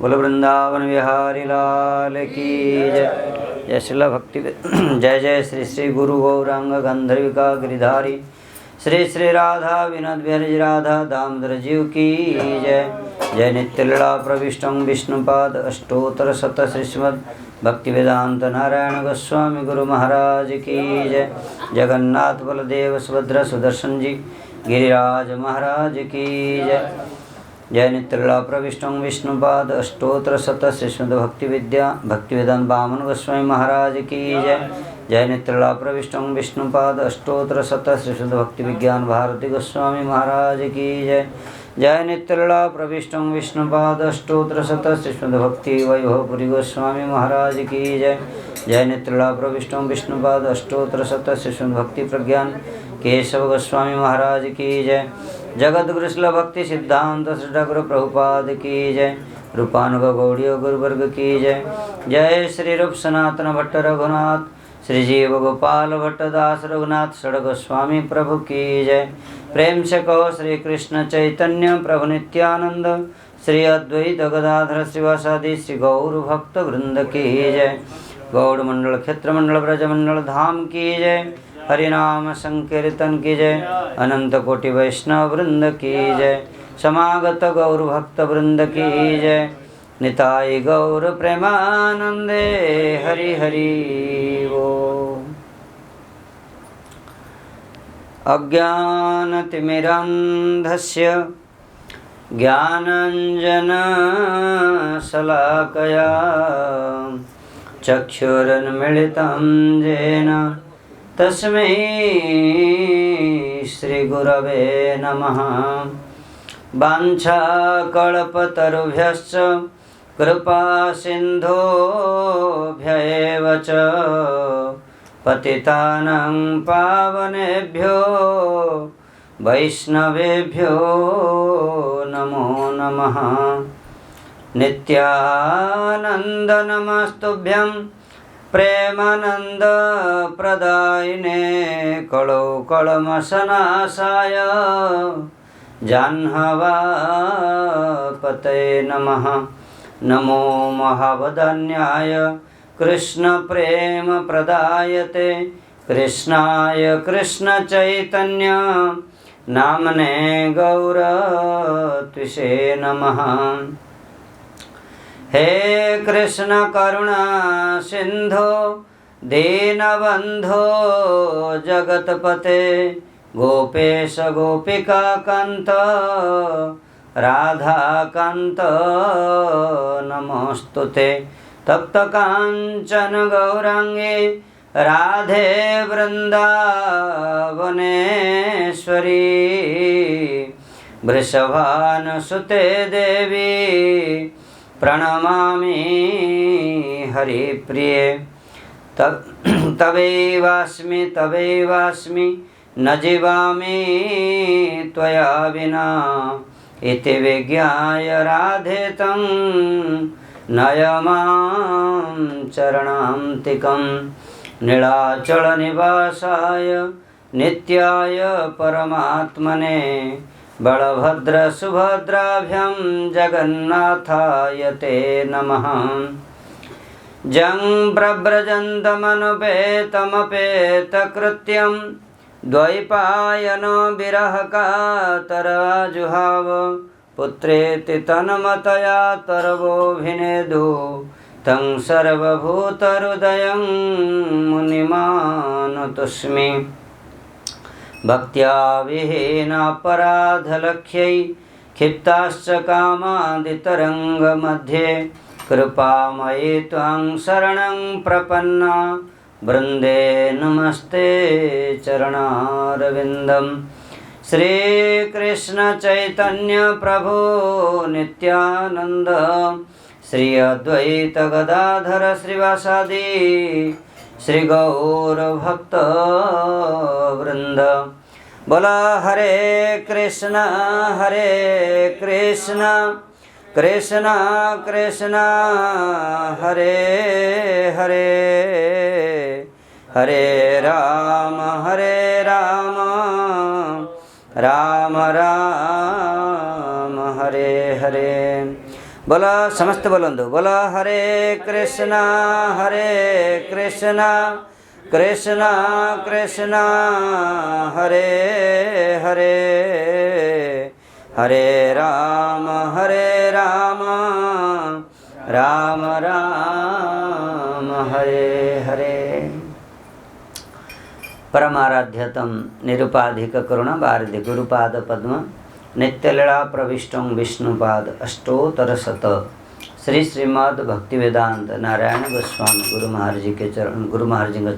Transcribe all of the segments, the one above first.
बोल वृंदावन बिहारी लाल की जय। जय श्रील भक्ति जय जय श्री श्री गुरु गौरांग गंधर्विका गिरिधारी श्री श्री राधा विनोद बिहारी राधा दामोदर जीव की जय। जय नित्य लीला प्रविष्टं विष्णुपाद अष्टोत्तर शत श्रीमद् भक्ति वेदांत नारायण गोस्वामी गुरु महाराज की जय। जगन्नाथ बलदेव सुभद्रा सुदर्शन जी गिरिराज महाराज की जय। जय नित्य लीला प्रविष्टं विष्णुपाद अष्टोत्तर शत श्रीमद् भक्ति वेदांत वामन गोस्वामी महाराज की जय। जय नित्य लीला प्रविष्टं विष्णुपाद अष्टोत्तर शत श्रीमद् भक्ति विज्ञान भारती गोस्वामी महाराज की जय। जय नित्य लीला प्रविष्टं विष्णुपाद अष्टोत्तर शत श्रीमद् भक्ति वैभवपुरी गोस्वामी महाराज की जय। जय नित्य लीला प्रविष्टं विष्णुपाद अष्टोत्तर शत श्रीमद् भक्ति प्रज्ञान केशव गोस्वामी महाराज की जय। जगत गुरु श्रील भक्ति सिद्धांत श्री गुरु प्रभुपाद की जय। रूपानुग गौड़ीय गुरुवर्ग की जय। जय श्री रूप सनातन भट्ट रघुनाथ श्री जीव गोपाल भट्ट दास रघुनाथ षड गोस्वामी प्रभु की जय। प्रेम से कहो श्री कृष्ण चैतन्य प्रभु नित्यानंद श्री अद्वैत गदाधर श्रीवासादि श्री गौर भक्त वृंद की जय। गौड़ मंडल क्षेत्र मंडल ब्रज मंडल धाम की जय। हरिनाम संकीर्तन की जय। अनंत कोटि वैष्णव वृंद की जय। समागत गौर भक्त वृंद की जय। निताय गौर प्रेमानंदे हरि हरि वो। अज्ञानतिमिरन्धस्य ज्ञानाञ्जन शलाकया चक्षुरुन्मीलितं येन तस्मै श्रीगुरवे नमः। वाञ्छाकल्पतरुभ्यश्च कृपा सिन्धुभ्यैव च पतितानां पावनेभ्यो वैष्णवेभ्यो नमो नमः। नित्यानन्द नमस्तुभ्यं प्रेमानंद प्रदायिने कलौ कलमशनाशाय जाह्नवापतये नमः। नमो महावदन्याय कृष्ण प्रेम प्रदायते कृष्णाय कृष्ण चैतन्य नामने गौरत्विषे नमः। हे कृष्ण करुणा सिंधो दीनबंधो जगतपते गोपेश गोपिका कांत राधाकांत नमोस्तुते। तप्त कांचन गौरांगे राधे वृंदावनेश्वरी वृषभानुसुते देवी प्रणमामि हरिप्रिये। तवैवास्मि न जीवामि त्वया विना इति विज्ञाय राधे तं नयमां चरणान्तिकं। नीलाचलनिवासाय नित्याय परमात्मने बलभद्र सुभद्राभ्यां जगन्नाथाय ते नमः। जं प्रव्रजन्तमनुपेतमपेतकृत्यं द्वैपायनो विरहकातराजुहाव पुत्रेति तन्मतया तरवोऽभिनेदु तं सर्वभूतहृदयं मुनिमानतोऽस्मि। भक्त्या विहीनापराधलक्ष्यै क्षिप्ताश्च कामादितरङ्गमध्ये कृपामयि त्वां शरणं प्रपन्ना वृन्दे नमस्ते चरणारविन्दम्। श्रीकृष्ण चैतन्य प्रभु नित्यानंद श्री अद्वैत गदाधर श्रीवासादि श्री गौर भक्त वृंद। बोला हरे कृष्ण कृष्ण कृष्ण हरे हरे हरे राम राम राम हरे हरे। बोला समस्त बोलंदो बोला हरे कृष्णा कृष्णा कृष्णा हरे हरे हरे राम राम राम हरे हरे। परमाराध्यतम निरुपाधिक करुणा वारिधि गुरुपाद पद्म नित्यलीला प्रविष्टं विष्णुपाद अष्टोत्तरशत श्री श्रीमद् भक्तिवेदांत नारायण गोस्वामी गुरु महाराज के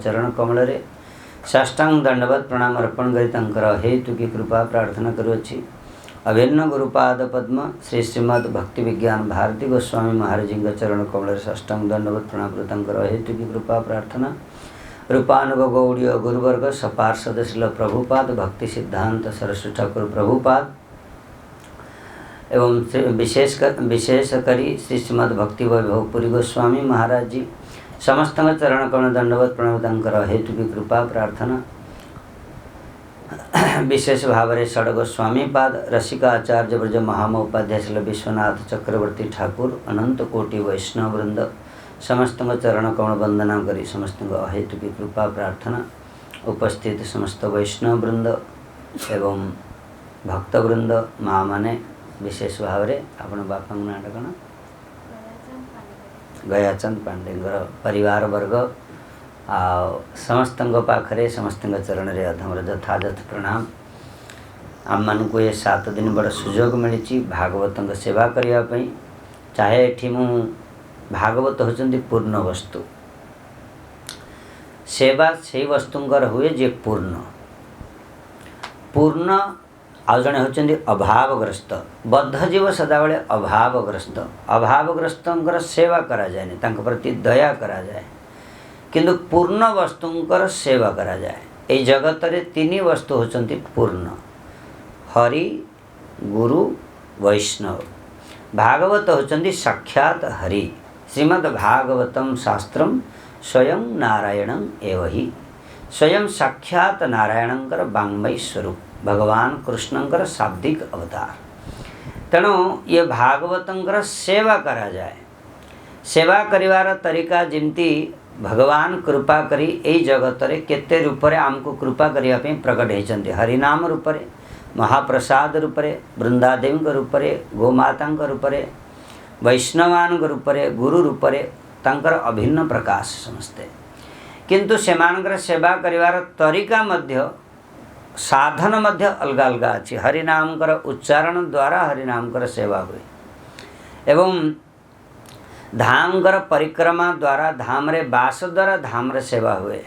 चरण कमल रे साष्टांग दंडवत प्रणाम अर्पण करी तंकर हेतु की कृपा प्रार्थना करुअछि। अभिन्न गुरुपाद पद्म श्री श्रीमद् भक्ति विज्ञान भारती गोस्वामी महाराज के चरण कमल रे साष्टांग दंडवत प्रणाम करी तंकर हेतु की कृपा प्रार्थना। रूपानुग गौड़ीय गुरुवर्ग सपार्षद श्रील प्रभुपाद भक्ति सिद्धांत सरस्वती ठाकुर प्रभुपाद एवं विशेष करी श्री श्रीमद् भक्ति वैभव पुरी गोस्वामी महाराज जी समस्त चरण कमल दंडवत प्रणव तंकर हेतु की कृपा प्रार्थना। विशेष भाव में षड गोस्वामी पाद रसिका आचार्य ब्रज महामोपाध्याय श्री विश्वनाथ चक्रवर्ती ठाकुर अनंत कोटि वैष्णव वृंद समस्त चरण कमल वंदना करी समस्त हेतु की कृपा प्रार्थना। उपस्थित समस्त वैष्णव वृंद एवं भक्तवृंद माँ माने विशेष भाव में आपण बापा नाटा कौन गयाचंद पांडेंगर परिवार वर्ग आ समस्त पाखरे समस्त चरण रे अधमर यथायथ प्रणाम। आम मान को ये 7 दिन बड़ सुजोग मिली भागवत सेवा करने चाहे एठी मु भागवत होचंदी पूर्ण वस्तु सेवा से वस्तुंकर हुए जे पूर्ण पूर्ण आउ जड़े होचंदी अभावग्रस्त बद्ध जीव सदाबले अभावग्रस्त सेवा करा जाए नहीं तांक प्रति दया करा जाए किंतु पूर्ण वस्तुंकर सेवा करा जाए। ए जगत रे 3 वस्तु होचंदी पूर्ण हरि गुरु वैष्णव। भागवत होचंदी साक्षात हरि श्रीमद् भागवतम शास्त्रम स्वयं नारायणं एव हि स्वयं साक्षात नारायणंकर वाङ्मय स्वरूप भगवान कृष्णंकर शाब्दिक अवतार। तेणु ये भागवतंकर सेवा करा जाए सेवा करिवार तरीका जिमती भगवान कृपा करी ए जगत रे केते रूप रे आमको कृपा करिया पे प्रकट होइचंती। हरिनाम रूप रे महाप्रसाद रूप रे वृंदादेवी रूप रे गोमाता रूप रे वैष्णवान रूप रे गुरु रूप रे तांकर अभिन्न प्रकाश समस्ते किंतु सेमानकर सेवा करिवार तरीका मध्य साधन मध्य अलग अलग अच्छी। हरिनामकर उच्चारण द्वारा हरिनामकर सेवा हुए एवं धामकर परिक्रमा द्वारा धाम रे बास द्वारा धाम रे सेवा हुए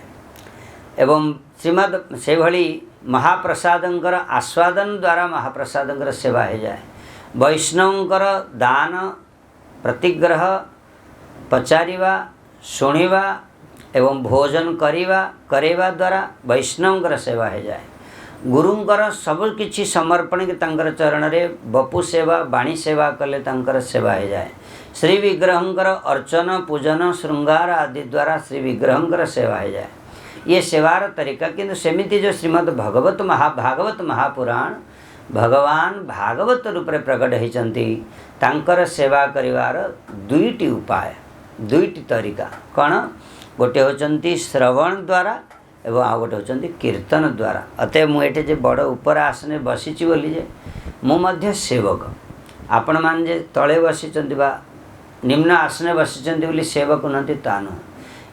एवं श्रीमद से भली महाप्रसादंकर आस्वादन द्वारा महाप्रसादंकर सेवा हो जाए। वैष्णवंकर दान प्रतिग्रह पचारिवा शुणिवा एवं भोजन करेवा द्वारा वैष्णवंकर सेवा हो जाए। गुरुंकर सब किछि समर्पण के तंकर चरण रे बपु सेवा वाणी सेवा कले तंकर सेवा हो जाए। श्री विग्रहंकर अर्चन पूजन श्रृंगार आदि द्वारा श्री विग्रहंकर सेवा हो जाए। ये सेवार तरीका किंतु सेमिति जो श्रीमद् भागवत महापुराण भगवान भागवत रूप रे प्रकट होइचंती तांकर सेवा करिवार 2टी उपाय 2टी तरीका कौन गोटे होचंती श्रवण द्वारा एवं आ गोटे होचंती कीर्तन द्वारा। अतः मुझे जे बड़ ऊपर आसने बसीची बोली जे मु सेवक आपण मान जे तले बसीचंती बा निम्न आसने बसीचंती बोली सेवक नंती तानु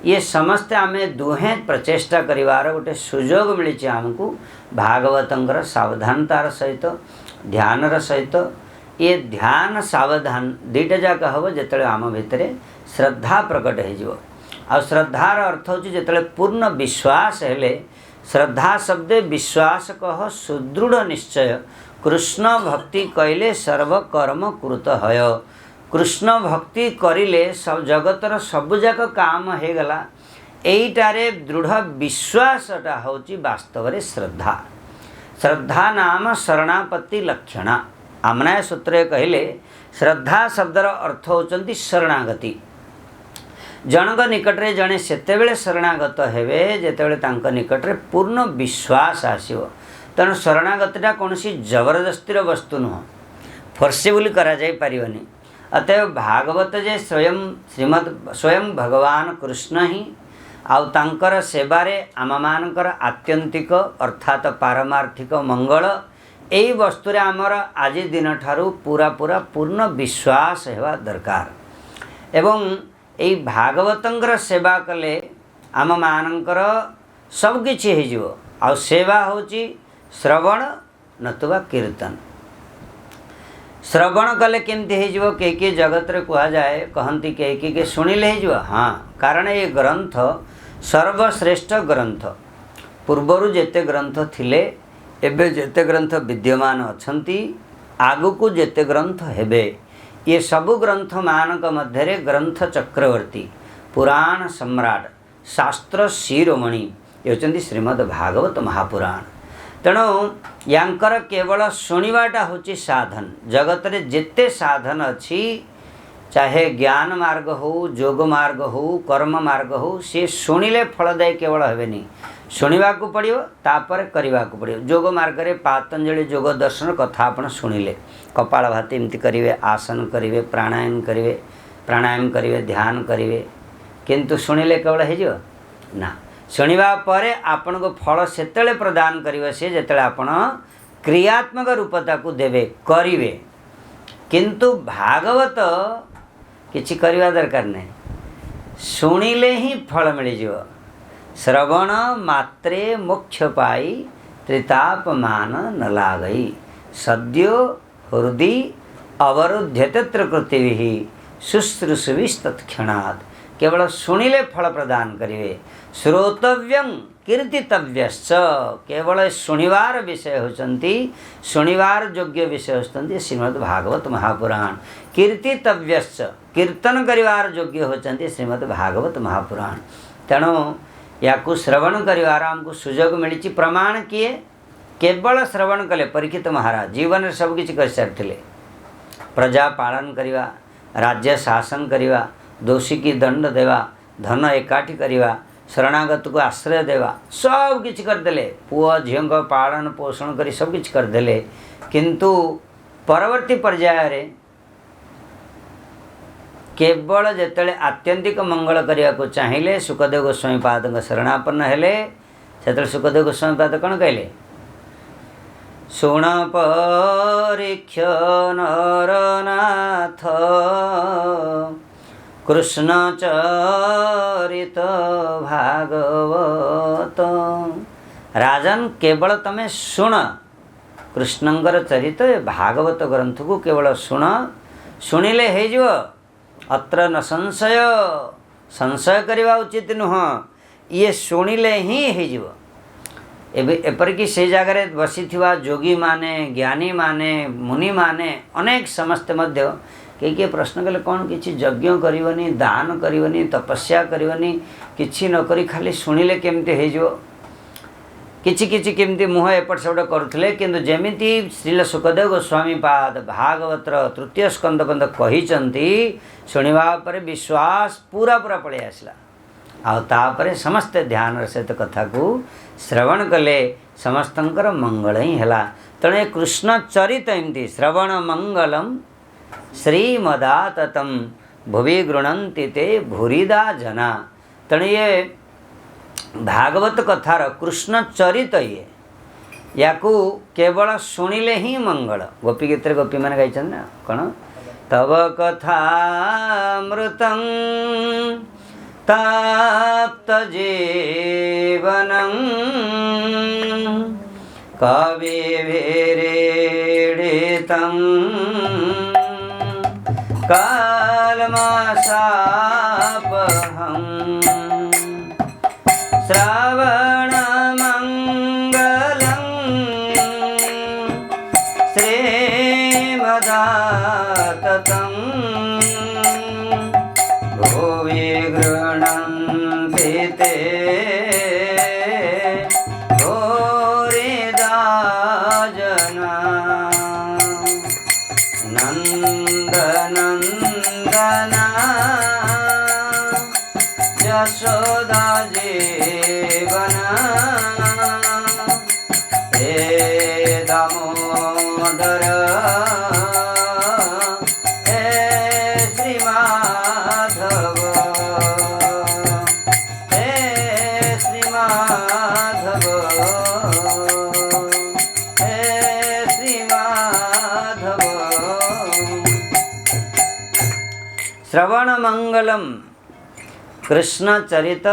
ये समस्ते आमे दुहे प्रचेष्टा करिवार गोटे सुजोग मिली आमको भागवतंकर सावधानतार सहित ध्यानर सहित ये ध्यान सावधान 2टा जाक हम जिते आम भितर श्रद्धा प्रकट हो आ श्रद्धार अर्थ हो जिते पूर्ण विश्वास हेले श्रद्धा शब्द विश्वास कह सुदृढ़ निश्चय कृष्ण भक्ति कहले सर्वकर्म कृत हय। कृष्ण भक्ति करिले सब जगतर सबुजाक काम हो गला एइटारे दृढ़ विश्वासटा होची वास्तव रे श्रद्धा। श्रद्धा नाम शरणापत्ति लक्षणा। आमनाय सूत्र कहले श्रद्धा शब्दर अर्थ होचंती शरणागति। जनक निकटरे जड़े सेतेबेले शरणागत हेबे जेतेबेले तांक निकटरे पूर्ण विश्वास आसीबो। तेणु शरणागतिटा कौन सी जबरदस्तीर वस्तु नुह फोर्सेबुली करा जाई परिबनी। अतएव भागवत जे स्वयं भगवान कृष्ण ही आउ तांकर सेवारे आममानकर आत्यंतिक अर्थात पारमार्थिक मंगल यही वस्तुरे आमर आज दिन ठारू पूरा पूरा पूर्ण विश्वास हेबा दरकार एवं यही भागवतंकर सेवा कले आम मानकर सब किछि हे जिवो आ सेवा होची श्रवण नतुवा कीर्तन श्रवण कले केमती हे जिवो के जगत रे कहा जाए कहंती के सुनिले हे जिवो हाँ कारण ये ग्रंथ सर्वश्रेष्ठ ग्रंथ पूर्वरु जेते ग्रंथ थिले एबे जेते ग्रंथ विद्यमान अछंती आगु को जेते ग्रंथ हेबे ये सबु ग्रंथ मानक मध्यरे ग्रंथ चक्रवर्ती पुराण सम्राट शास्त्र शिरोमणि ये होचंती श्रीमद् भागवत महापुराण तेणु यांकर केवल शुणवाटा होची साधन जगत रे जेते साधन अच्छी चाहे ज्ञान मार्ग हो जोग मार्ग हो कर्म मार्ग हो सी शुणिले फलदायी केवल हेबेनी शुणा को पड़ो तापर करने को पड़ो जोग मार्ग रे पातंजलि जोग दर्शन कथा आपण शुणिले कपाल भाती एमती करेंगे आसन करेंगे प्राणायाम करेंगे ध्यान करेंगे किंतु शुणिले केवल हो ना शुणा पर आपण को फल से प्रदान करेंगे सी जो आपण क्रियात्मक रूपता को देवे करेंगे किंतु भागवत किछि करवा दरकार नहीं शुणिले ही फल मिल जाव श्रवण मात्रे मोक्ष पाई त्रितापमान न लागई सद्यो हृदि अवरुध्यत्र कृतिभि शुश्रूषुभिस्तत्क्षणात् केवल शुणिले फल प्रदान करेंगे श्रोतव्यं कीर्तितव्यश्च केवल शुणिवार विषय होचंती शुणिवार योग्य विषय होचंती श्रीमद् भागवत महापुराण कीर्तितव्यश्च कीर्तन करिवार योग्य होचंती श्रीमद् भागवत महापुराण तेणु याकू श्रवण करिवार हमको सुजोग मिली प्रमाण किए केवल श्रवण कले परीक्षित महाराज जीवन में सब किछि कर सारिथिले प्रजा पालन करिवा राज्य शासन करिवा दोषी की दंड देवा धन एकाठी करिवा शरणागत को आश्रय देवा सब किछि करदेले पुआ झील पालन पोषण करी सब किछि करदेले किंतु परवर्ती पर्याय रे केवल जेतले आत्यंतिक मंगल करिया को चाहिए सुखदेव गोस्वामी पाद शरणापन्न हेले सेतले सुखदेव गोस्वामी पाद कौन कहले शुण परीक्ष नरनाथ कृष्ण चरित भागवत राजन केवल तमे शुण कृष्णंकर चरित भागवत ग्रंथ को केवल शुण शुणिले हे जो अत्र न संशय संशय करवा उचित नुह ये शुणिले ही हो एपरिक से जगार बसी जोगी माने ज्ञानी माने मुनि माने अनेक समस्ते मध्य किए प्रश्न कले कौन किसी यज्ञ करनी दान करनी तपस्या करनी किसी नक खाली शुणिले केमती हो किछि किछि केमती मुह एपट सेपट करुले किंतु जेमिति श्रील सुखदेव गोस्वामी पाद भागवतर तृतीय स्कंद बंध कही शुणवा पर विश्वास पूरा पूरा पलि आसला आउे समस्ते ध्यान सहित कथा को श्रवण कले समस्तंकर मंगल ही है तेणु कृष्ण चरित एमती श्रवण मंगलम श्रीमदाततम भुवि गृणंति ते भूरिदा जना तेणु ये भागवत कथार कृष्ण चरित ये या केवल शुणिले ही मंगल गोपी गीत गोपी मैंने गाई ना कौन तव कथामृतं ताप्त जीवनं कविभिरीडितं कालमाशापहम् श्रवणमङ्गलं श्रीमदाततं भुवि गृह्णन्ति ते भूरिदा जना नन्दनन्दना यशोदा जीवना हे दामोदर हे श्रवण मंगलम कृष्ण चरित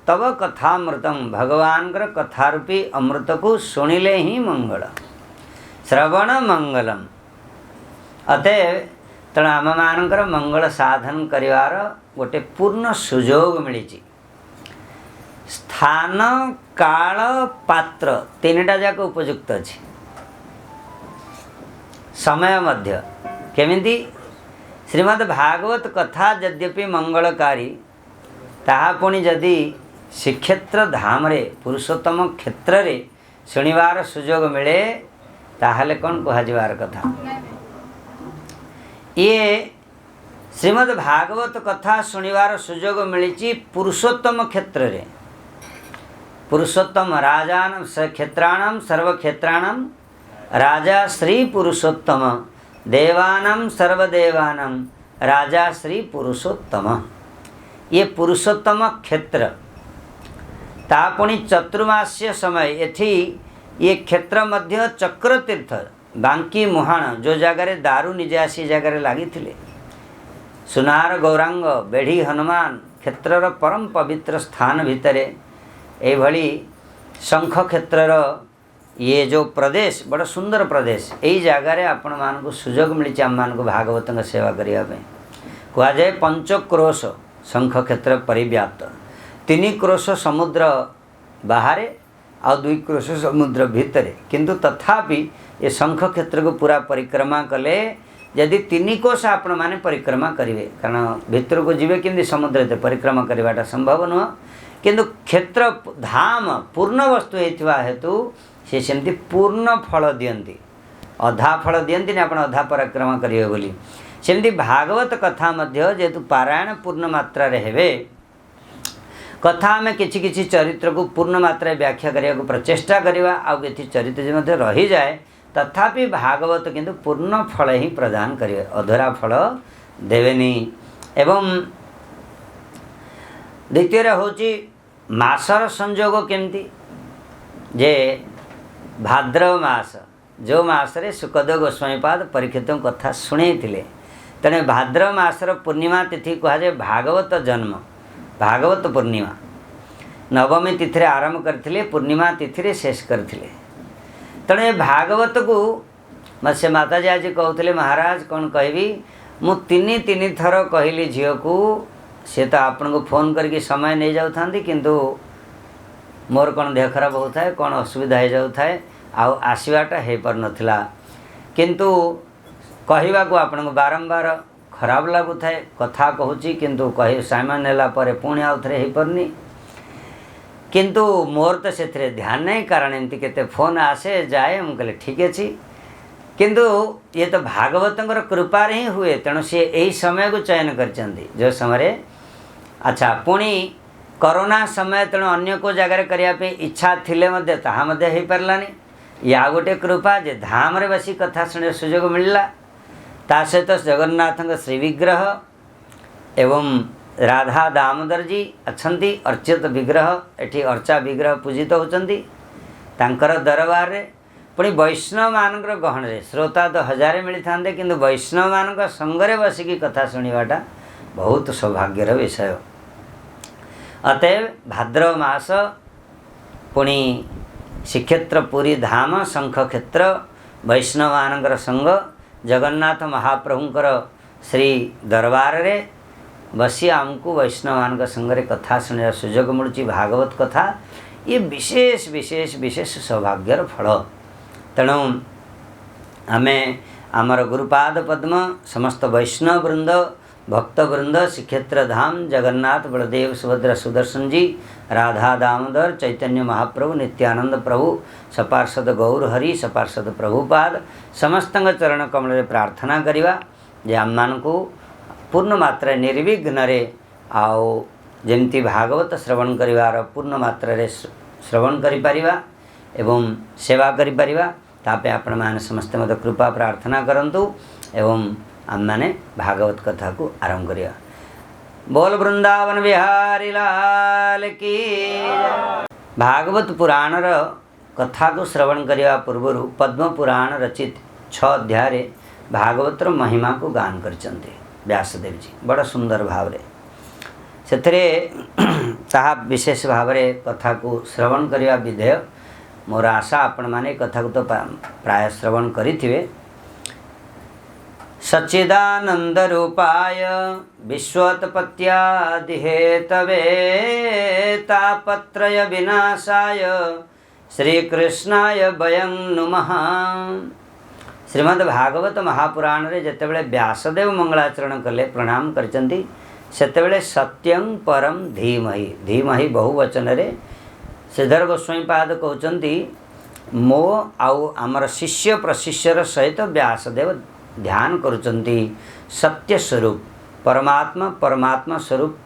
तव कथामृतम भगवान कथारूपी अमृत को शुणिले ही मंगल श्रवण मंगलम अतएव तेणु आम मानकर मंगल साधन करिवार गोटे पूर्ण सुजोग मिली स्थान काल पात्र तीनटा जाक उपयुक्त अच्छी समय मध्य केमिति श्रीमद् भागवत कथा यद्यपि मंगलकारी ताहा पुणी जदि श्रीक्षेत्र धाम रे पुरुषोत्तम क्षेत्र रे शुणिवार सुजोग मिले ताहले कौन कहार कथा ये श्रीमद् भागवत कथा शुणिवार सुजोग मिली पुरुषोत्तम क्षेत्र रे पुरुषोत्तम राजान क्षेत्राणाम सर्वक्षेत्राणाम राजा श्री पुरुषोत्तम देवानां सर्वदेवानां राजा श्री पुरुषोत्तम ये पुरुषोत्तम क्षेत्र तापुणी चतुर्मास्य समय एथि ये क्षेत्र मध्य चक्र तीर्थ बांकी मुहाण जो जगार दारू निजे आसी जगार लगी सुनार गौरांग बेढ़ी हनुमान क्षेत्रर परम पवित्र स्थान भितरे एभली शंख क्षेत्रर ये जो प्रदेश बड़ा सुंदर प्रदेश यही जगार आपण मानक सुजोग मिली आम मान भागवत सेवा करने कह जाए पंचक्रोश शंख क्षेत्र परिव्याप्त 3 क्रोश समुद्र बाहर आ 2 क्रोश समुद्र भितर किंतु तथापि ये शंख क्षेत्र को पूरा परिक्रमा कले यदि 3 कोश आपण माने परिक्रमा करेंगे कारण भितर को जीवे कि समुद्र परिक्रमा करवाटा संभव नुह किंतु क्षेत्र धाम पूर्ण वस्तु होता हेतु से सेमती पूर्ण फल दियंती अधा फल दियंती आप अधा परिक्रमा करेंगे बोली सेमती भागवत कथा मध्य जेहेतु पारायण पूर्ण मात्रा हेबे कथा में किछि किछि चरित्र को पूर्ण मात्रा व्याख्या करने को प्रचेष्टा करवा आउ किछि चरित्र जो मध्य रही जाए तथापि भागवत किंतु पूर्ण फल ही प्रदान करेंगे अधूरा फल देवेनी एवं द्वितीय होची मासर संजोग केमती जे भाद्रव मास जो मासरे सुखदेव गोस्वामीपाद परीक्षित कथा शुणे तेणे भाद्रव मासर पूर्णिमा तिथि कहुए भागवत जन्म भागवत पूर्णिमा नवमी तिथि आरंभ करथिले पूर्णिमा तिथि शेष करथिले तेणे भागवत को से माताजी आज कहते महाराज कौन कहबी मु तीन थर कहली झील को सी तो आपन को फोन करके समय नहीं जाऊ किंतु मोर कौन देह खराब होता है कौन असुविधा हो जाता है आउ आसवाटा हो पार नाला किंतु कहवा को आपन को बारंबार खराब लगुता है कथा कहूँ किंतु कह समय नेला पुणी आउ थे हो पारनी किंतु मोर तो से ध्यान नहीं कारण एमती केते फोन आसे जाए मुझे कहले ठीक अच्छे किंतु ये तो भागवतर कृपा ही हुए तेणु सी यही समय को चयन कर जो समय अच्छा पुणी कोरोना समय तेणु अन्य को जगार करने इच्छा थिले मध्य ताहा मध्य हो पारानी या गोटे कृपा जे धाम रे बसी कथा शुणे सुजोग मिलला ता सहित जगन्नाथ श्री विग्रह एवं राधा दामोदर जी अच्छंती अर्चित विग्रह एठी अर्चा विग्रह पूजित होचंती तांकर दरबार रे पुणी वैष्णव मान गहन रे श्रोता तो हजारे मिली था किंतु वैष्णव मान संगरे बसिकी कथा शुणवाटा बहुत सौभाग्यर विषय अतएव भाद्रव मास पुणी श्रीक्षेत्र पुरी धाम शंख क्षेत्र वैष्णव मान संग जगन्नाथ महाप्रभुंकर श्री दरबार रे बसी आमको वैष्णव मान संगे कथा शुणा सुजोग मिलूँ भागवत कथा ये विशेष विशेष विशेष सौभाग्यर फल तेणु आमे आमर गुरुपाद पद्म समस्त वैष्णव वृंद भक्तवृंद श्रीक्षेत्र धाम जगन्नाथ बलदेव सुभद्रा सुदर्शन जी राधा दामोदर चैतन्य महाप्रभु नित्यानंद प्रभु सपार्षद गौर हरि सपार्षद प्रभुपाद समस्त चरण कमल प्रार्थना करवा जे आम मान को पूर्ण मात्रा निर्विघ्न आओ जमती भागवत श्रवण करिवार पूर्ण मात्रा श्रवण करिपारिबा एवं सेवा करिपारिबा तापे आपण माने समस्त मत कृपा प्रार्थना करंतु एवं आम माने भागवत कथा को आरंभ करिया। बोल वृंदावन बिहारी लाल की। भागवत पुराण कथा को श्रवण करने पूर्व पद्म पुराण रचित 6 अध्याय भागवतर महिमा को गान करचंते। व्यासदेव जी बड़ सुंदर भाव से विशेष भाव कथा को श्रवण करने विधेय। मोर आशा आपण माने कथा को तो प्राय श्रवण करिथिबे। सच्चिदानंद रूपाय विश्वोत्पत्त्यादि हेतवे तापत्रय विनाशाय श्रीकृष्णाय वयं नुमः। श्रीमद् भागवत महापुराण रे जेतेबेले व्यासदेव मंगलाचरण कले प्रणाम करचंती सेतेबेले सत्यं परम धीमहि धीमहि बहुवचन रे श्रीधर गोस्वामी पाद कहउचंती मो आउ आमर शिष्य प्रशिष्यर सहित व्यासदेव ध्यान करुचंती सत्य स्वरूप परमात्मा परमात्मा स्वरूप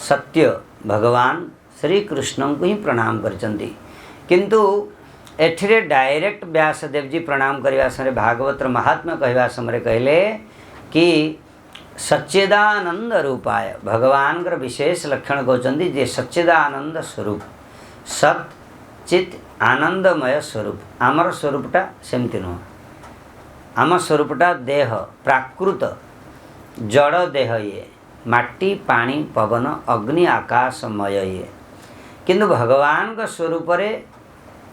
सत्य भगवान श्री कृष्ण को ही प्रणाम करचंती। किंतु एठिरे डायरेक्ट व्यासदेव जी प्रणाम करने समय भागवत महात्मा कहवा समय कहले कि सच्चिदानंद रूपाय भगवान विशेष लक्षण कहते जे सच्चिदानंद स्वरूप सत चित आनंदमय स्वरूप। आमर स्वरूपटा सेमती नुह, आम स्वरूपटा देह प्राकृत जड़ देह ये माटी पानी पवन अग्नि आकाशमय ये। किंतु भगवान का स्वरूप रे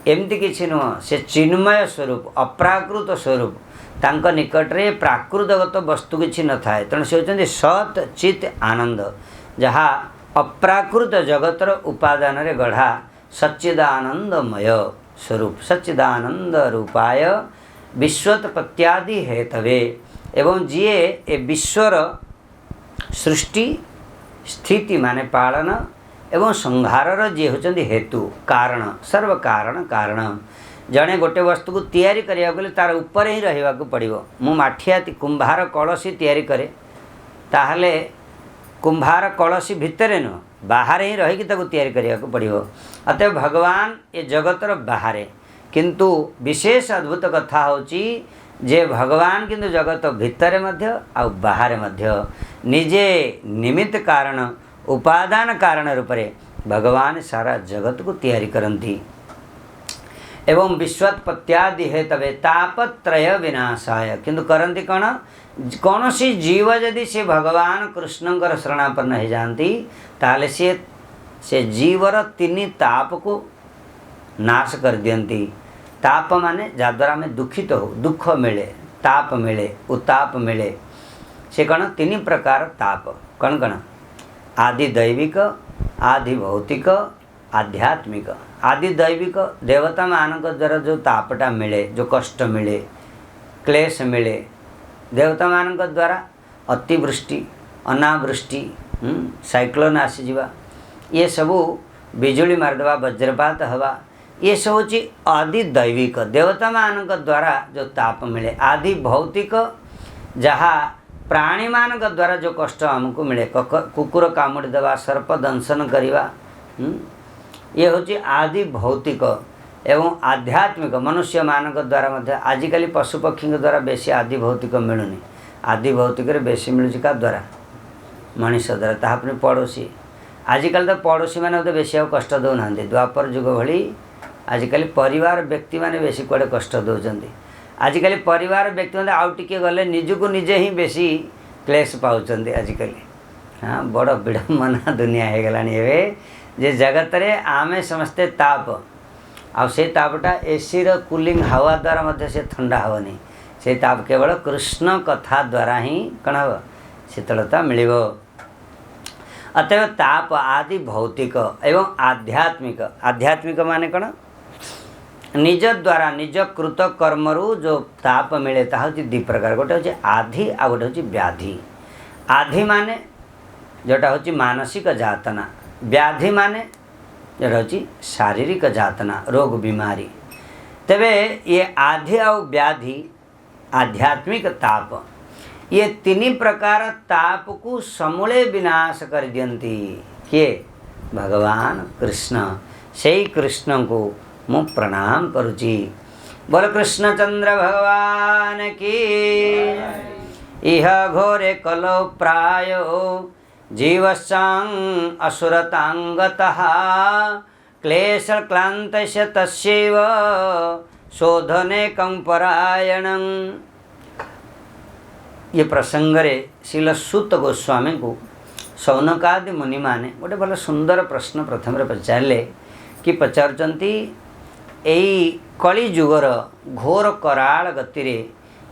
एमती किछि नुह, से चिन्मय स्वरूप अप्राकृत स्वरूप। तांक निकट रे प्राकृतगत वस्तु किछि न थाए। तेणु से होचंदी सत चित आनंद जहाँ अप्राकृत जगतर उपादान रे गढ़ा सच्चिदानंदमय स्वरूप सच्चिदानंद रूपाय विश्वोत्पत्त्यादि हेतवे। एवं जीए ए विश्वर सृष्टि स्थिति माने पालन एवं संहारर जी होचंदी हेतु कारण सर्व कारण कारण। जड़े गोटे वस्तु को तैयारी करिया गले तार ऊपर ही रहिबा को पड़िबो। मु माठिया कुंभार कलसी तैयारी करे ताहले कुंभार कलसी भितरे न बाहर ही रही ताको तैयारी करिया को पड़िबो। अतः भगवान ये जगतर बाहरे, किंतु विशेष अद्भुत कथा होची जे भगवान किंतु जगत भितरे मध्य आ बाहरे मध्य निजे निमित्त कारण उपादान कारण रूपरे भगवान सारा जगत को तैयारी करंती। एवं विश्वोत्पत्त्यादि हेतवे तापत्रय विनाशाय। किंतु करंती कौन कौन सी जीव यदि से भगवान कृष्णंकर शरणापन्न हो जाती ताले से जीवर तीन ताप को नाश कर दियंती। ताप माने जद्वारा में दुखित हो दुख मिले ताप मिले उताप मिले से कौन तीन प्रकार ताप कौन कौन आदि दैविक आदि भौतिक आध्यात्मिक। आदि दैविक देवता मानक द्वारा जो तापटा मिले जो कष्ट मिले क्लेश मिले देवता मानक द्वारा अतिवृष्टि अनावृष्टि साइक्लोन आसीजा ये सबू बिजुली मारदेवा वज्रपात हवा ये सब हूँ आदि दैविक देवता मानक द्वारा जो ताप मिले। आदि भौतिक जहाँ प्राणी मानक द्वारा जो कष्ट आमको मिले कुकुर कामुड़ी देवा सर्प दंशन करवा ये हूँ आदि भौतिक। एवं आध्यात्मिक मनुष्य मानक द्वारा मध्य आजिकल पशुपक्षी द्वारा बेसी आदि भौतिक मिलूनी। आदि भौतिक बेसी मिलूँ क्या द्वारा मनीष द्वारा तापने पड़ोशी आजिकल तो पड़ोशी मैंने तो बेसी आउ कष्ट दौना। द्वापर जुग भली आजिकल परिवार व्यक्ति मैंने बेसी कड़े कष्ट दौरान। आजिकल परिवार व्यक्ति मैंने आउ टिके गले निजको निजे ही बेसी क्लेश पाँच आजिकल। हाँ बड़ विडम्बना दुनिया हो गलानी एवे जे जगत रे आमे समस्ते ताप आ से तापटा एसी रो कूलिंग हवा द्वारा मध्य से ठंडा हेनी से ताप केवल कृष्ण कथा द्वारा ही कण हम शीतलता मिलिबो। अतएव ताप आदि भौतिक एवं आध्यात्मिक। आध्यात्मिक माने कण निज द्वारा निज कृत कर्मरु जो ताप मिले ताहा होची दी प्रकार गोटे होची आधि आ गोटे होची व्याधि। आधि माने जोटा होची मानसिक जातना व्याधि माने जोटा होची शारीरिक जातना रोग बीमारी। तेबे ये आधि और व्याधि आध्यात्मिक ताप ये तीन प्रकार ताप को समूले विनाश कर दियंती किए भगवान कृष्ण। से कृष्ण को मु प्रणाम करुची। बोल कृष्णचंद्र भगवान की। इह घोरे कलो प्रायो जीवस्सां असुरतांगतः क्लेश क्लांतस्य तस्यैव शोधने कंपरायणं। ये प्रसंग रे श्रील सूत गोस्वामी को सौनकादि मुनि माने गोटे भल सुंदर प्रश्न प्रथम पचारे कि पचारुचंती एई कली जुगर घोर कराल गति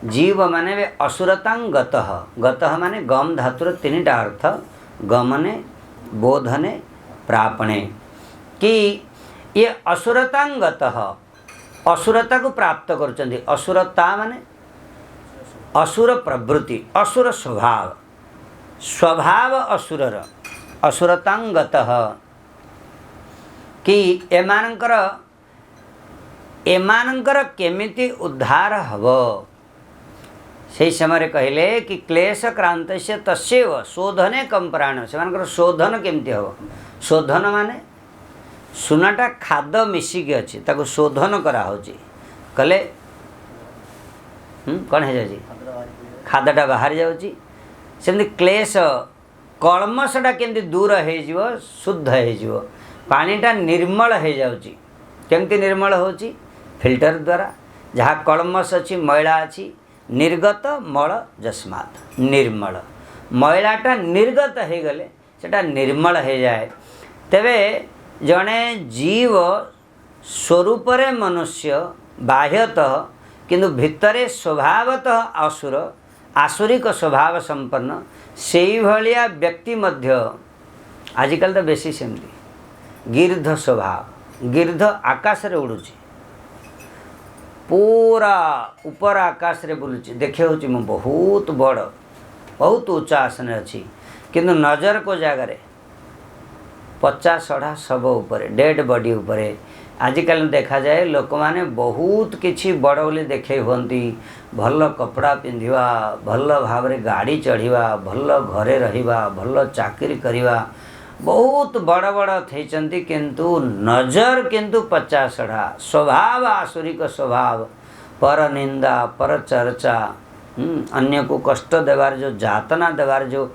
जीव माने वे असुरतां गतः माने गम धातुर तीनटा अर्थ गमने बोधने प्रापणे कि ये असुरतां गतः असुरता को प्राप्त करचंदी। असुरता माने असुर प्रवृत्ति असुर स्वभाव असुरर असुरतां गतः कि एमानंकर केमिति उद्धार हब से समय कहले कि क्लेश क्रांत से तस्व शोधने कम प्राण से शोधन केमती हम शोधन माने सुनाटा खाद मिसिकी अच्छी ताको शोधन कराऊँगी कले कौन है खादटा बाहरी जाऊँगी सेमती क्लेश कलमशटा केमती दूर हो शुद्ध हो पानीटा निर्मल हो जाऊँगी केमती निर्मल होची फिल्टर द्वारा जहाँ कलमश अच्छी मैला अच्छी निर्गत मल जस्मात् निर्मल मैलाटा निर्गत हो गले सेटा निर्मल हो जाए। तेबे जड़े जीव स्वरूप मनुष्य बाह्यतः किंतु भितरे स्वभावतः असुर आसुरिक स्वभाव संपन्न से भाया व्यक्ति मध्य आजिकल तो बेसी सेमती गिर्ध स्वभाव गिर्ध आकाश रे उड़ुची पूरा ऊपर आकाश रे बुलुची देखे होची मु बहुत बड़ बहुत उच्च आसन अच्छी किंतु नजर को जगार 50 शव उपरे डेड बॉडी उपरे आजिकल देखा जाए लोक माने बहुत किछि बड़ बोली देखे हुंती भल कपड़ा पिंधिवा भल भाव रे गाड़ी चढ़िवा भल घरे रहिवा भल चाकरी करिवा बहुत बड़ बड़ थैचंती किंतु नजर किंतु 50 स्वभाव आसुरिक स्वभाव पर निंदा पर चर्चा अन्य को कष्ट देवार जो जातना देवार जो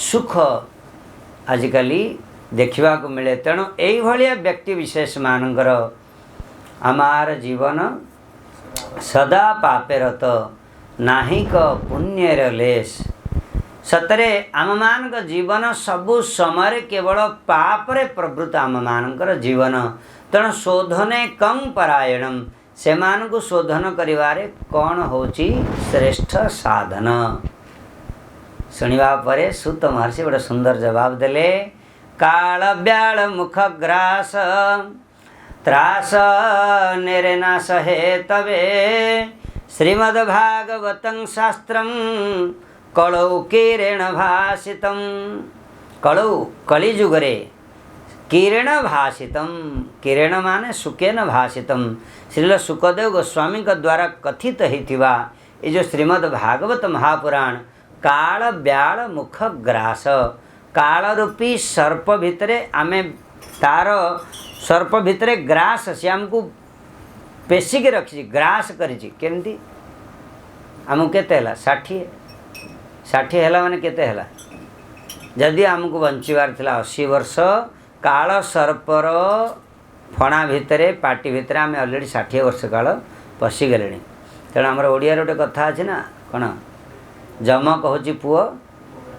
सुख आजिकली देखा को मिले। तेणु यही भाया व्यक्ति विशेष मानकर आमार जीवन सदा पापे रत नाहिक पुण्यर लेस सतरे आम मान जीवन सबु समय केवल पाप रे प्रवृत्त आम मानकर जीवन। तेणु शोधने कं परायणम से मान को शोधन करिवारे कौन होची श्रेष्ठ साधन। सुनिबा परे सुत महर्षि बड़ा सुंदर जवाब देले काल ब्याल मुख ग्रास त्रास निरेना सहे तवे श्रीमद्भागवतं शास्त्रं कलौ किरण भाषितं कलौ कलिजुगरे किरण भाषितं किरण माने सुकेन भाषितं श्रील सुखदेव गोस्वामी द्वारा कथित होइथिबा ये जो श्रीमद्भागवत महापुराण काल ब्याल मुख ग्रास काल रूपी सर्प भितरे आमे तार सर्प भितरे ग्रास से आमको पेशिक रखी ग्रास करिछि केमती आमको केते हला 60 है माने केते हला जदि आमको बंचीबार थिला 80 वर्ष काल सर्पर फणा भितरे पाटी भितरे आम अलरेडी 60 वर्ष काल पशिगले। तेणु आमर ओडिया गोटे कथा अच्छे ना कौन जम कहूँ पुओ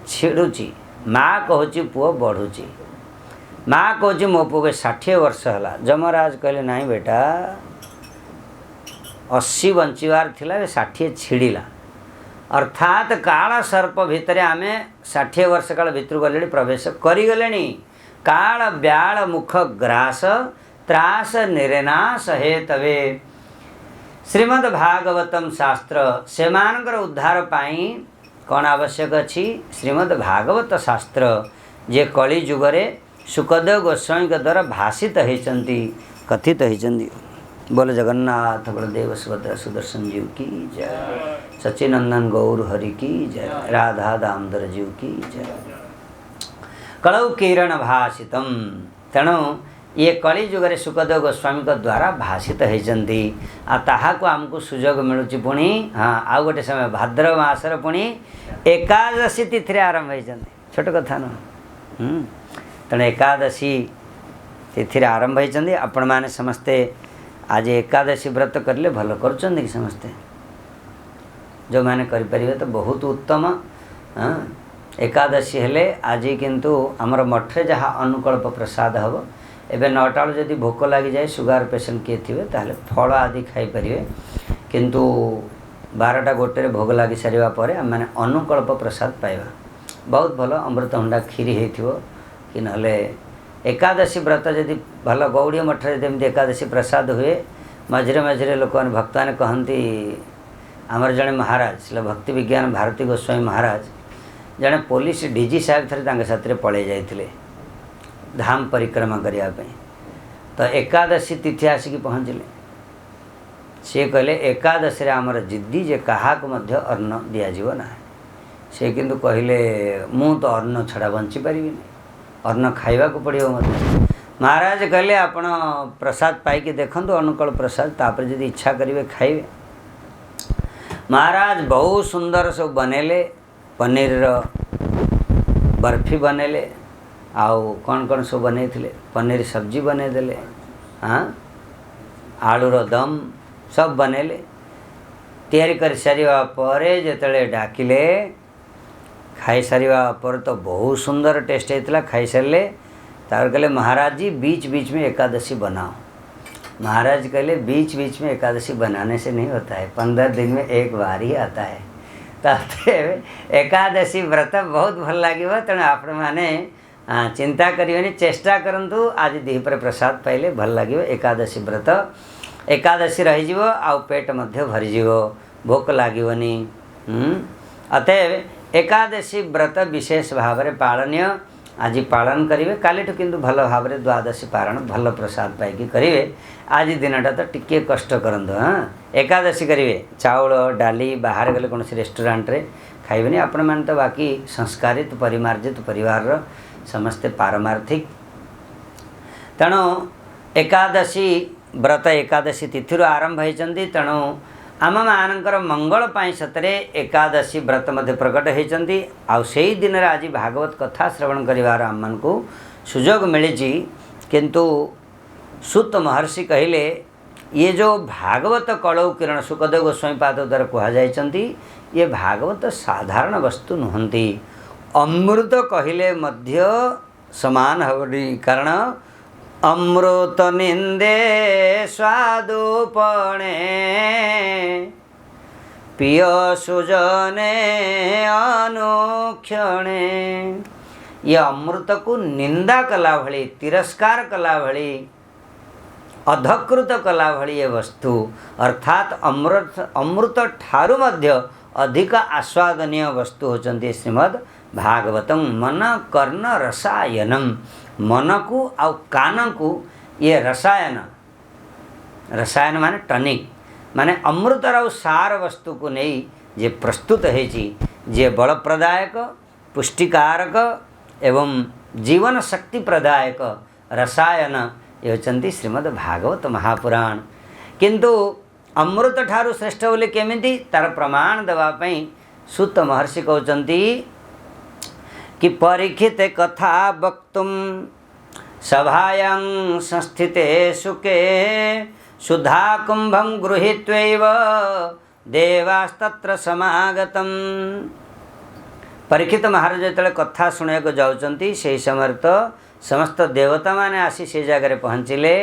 छिड़ुची माँ कहूँ पुओ बढ़ुची माँ कहूँ मो पुओ के 60 वर्ष है जमराज कहले नहीं बेटा 80 बंचीबार थिला 60 छिड़िला अर्थात काल सर्प भितर आम 60 वर्ष काल भितर गले प्रवेश करीगले। काल ब्याल मुख ग्रास त्रास निरेनाश हे तवे श्रीमद्भागवतम शास्त्र से मानकर उद्धार पाई कौन आवश्यक अच्छी श्रीमद्भागवत शास्त्र जे कली जुगरे सुखदेव गोस्वामी द्वारा भाषित होती कथित होती। बोल जगन्नाथ बलदेव सुभद्रा सुदर्शन जीव की जय सच्चिनंदन गौर हरि की जय राधा दामोदर जीव की जय। कलौ किरण भाषितम तेणु ये कली जुगरे सुखदेव गोस्वामी द्वारा भाषित होती को आमको सुजोग मिलूँ पुणी हाँ आउ गोटे समय भाद्रव मासर पुणी एकादशी तिथि आरंभ होती छोट कथा न तेणु एकादशी तिथि आरंभ होती आपण मैंने समस्ते आज एकादशी व्रत करले भल कर समस्ते जो मैंने करें तो बहुत उत्तम। हाँ, एकादशी हेले आज किंतु आमर मठरे जहाँ अनुकल्प प्रसाद हम एवं 9टा बेलू जदि भोक लगी जाए सुगार पेसेंट किए थे ताहले फल आदि खाईपर किंतु 12टा गोटे भोग लगी सारा पर आम मैंने अनुकल्प प्रसाद पाइबा बहुत भल अमृतभंडा खीरी हो कि नले एकादशी व्रत जदि भल गौड़ीय मठरे जमी एकादशी प्रसाद हुए मझे मझे लोक मैंने भक्त मैंने कहती आमर जड़े महाराज भक्ति विज्ञान भारती गोस्वामी महाराज जड़े पुलिस डीजी साहेब थे साथ पड़े जाते धाम परिक्रमा करने तो एकादशी तिथि आसिक पहुँचले सी कहले एकादशी आमर जिद्दी जे क्या अन्न दिज्व ना से किंतु कहले मु तो अन्न छड़ा बंची पारि अन्न खाइबा को पड़ो मत महाराज कहले आपण प्रसाद पाइक देखु अनुकूल प्रसाद तापर जदि इच्छा करेंगे खाइबे। महाराज बहुत सुंदर सब बनैले पनीर बर्फी बनैले आउ कौन कौन सब बनै पनीर सब्जी बनईदे हाँ आलूर दम सब बनैले तैयारी कर सारिबा परे जेतले डाकिले खाई सारिबा पर तो बहुत सुंदर टेस्ट होता खाई सारे तार कहले महाराज जी बीच बीच में एकादशी बनाओ। महाराज कहले बीच बीच में एकादशी बनाने से नहीं होता है 15 दिन में एक बार ही आता है। तो एकादशी व्रत बहुत भल लगे तेणु आप मैंने चिंता करिए चेष्टा करंतु आज दीपर प्रसाद पाइले भल लगे एकादशी व्रत एकादशी रही आउ पेट मध्य भरीज भोक लगनी। अतएव एकादशी व्रत विशेष भाव में पालनीय आज पालन करेंगे काली किंतु भल भाव में द्वादशी पारण भल प्रसाद पाइकी करेंगे आज दिनटा तो टिके कष्ट करंतु। हाँ एकादशी करेंगे चाउल डाली बाहर गले कौन रेस्टोरेंट रे खाइबेनी आपण मैंने तो बाकी संस्कारित परिमार्जित परिवार समस्ते पारमार्थिक तेणु एकादशी व्रत एकादशी तिथि आरंभ होती तेणु आम मानकर मंगल पाई सतरे एकादशी व्रत मध्य प्रकट होती आउ से ही दिन आज भागवत कथा श्रवण करिवार आम मान को सुजोग मिली किंतु सुत महर्षि कहले ये जो भागवत कलौ किरण सुखदेव गोस्वामी पाद द्वारा कहुई ये भागवत साधारण वस्तु नुहंती अमृत कहले मध्य समान हवनी कारण अमृत निंदे स्वादुपणे पिय सुजने अनुक्षणे ये अमृत को निंदा कला भली तिरस्कार कला भली अधकृत कला भली ये वस्तु अर्थात अमृत ठारू मध्य अधिक आस्वादनीय वस्तु होचंती श्रीमद् भागवतम मन कर्ण रसायनम मन को आउ कान को ये रसायन रसायन माने टनिक माने अमृत और सार वस्तु को नहीं जे प्रस्तुत है जे बल प्रदायक पुष्टिकारक एवं जीवन शक्ति प्रदायक रसायन ये होचंती श्रीमद् भागवत महापुराण किंतु अमृत ठारू श्रेष्ठ बोले केमिति तार प्रमाण देवाई सुत महर्षि कहते कि परीक्षित कथा वक्तुम सभायां संस्थिते सुखे सुधा कुंभं गृहीत्वैव देवास्तत्र समागतम। परीक्षित महाराज जो कथा शुणा जाउचंती से समय तो समस्त देवता माने आसी से जगह पहुँचले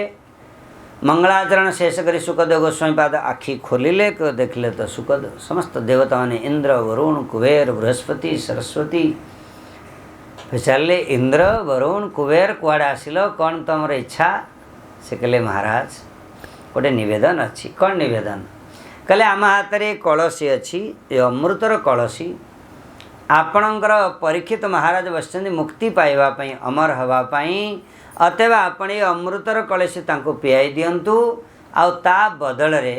मंगलाचरण शेष कर सुखदेव गोस्वामी पाद आखि खोलिले देखले तो सुखदेव समस्त देवता माने इंद्र वरुण कुबेर बृहस्पति सरस्वती चलिए इंद्र वरुण कुबेर कुआड़े आसिल कौन तुम इच्छा से कहले महाराज गोटे नवेदन अच्छी कौन नवेदन कहले आम हाथ में कलसी अच्छी ये अमृतर कलसी आपणकर परीक्षित महाराज बसचंदी मुक्ति पाइबापी अमर हवापाई अतएव आपण ये अमृतर कलसी तांको पियाई दियंतु आउ ता बदल रे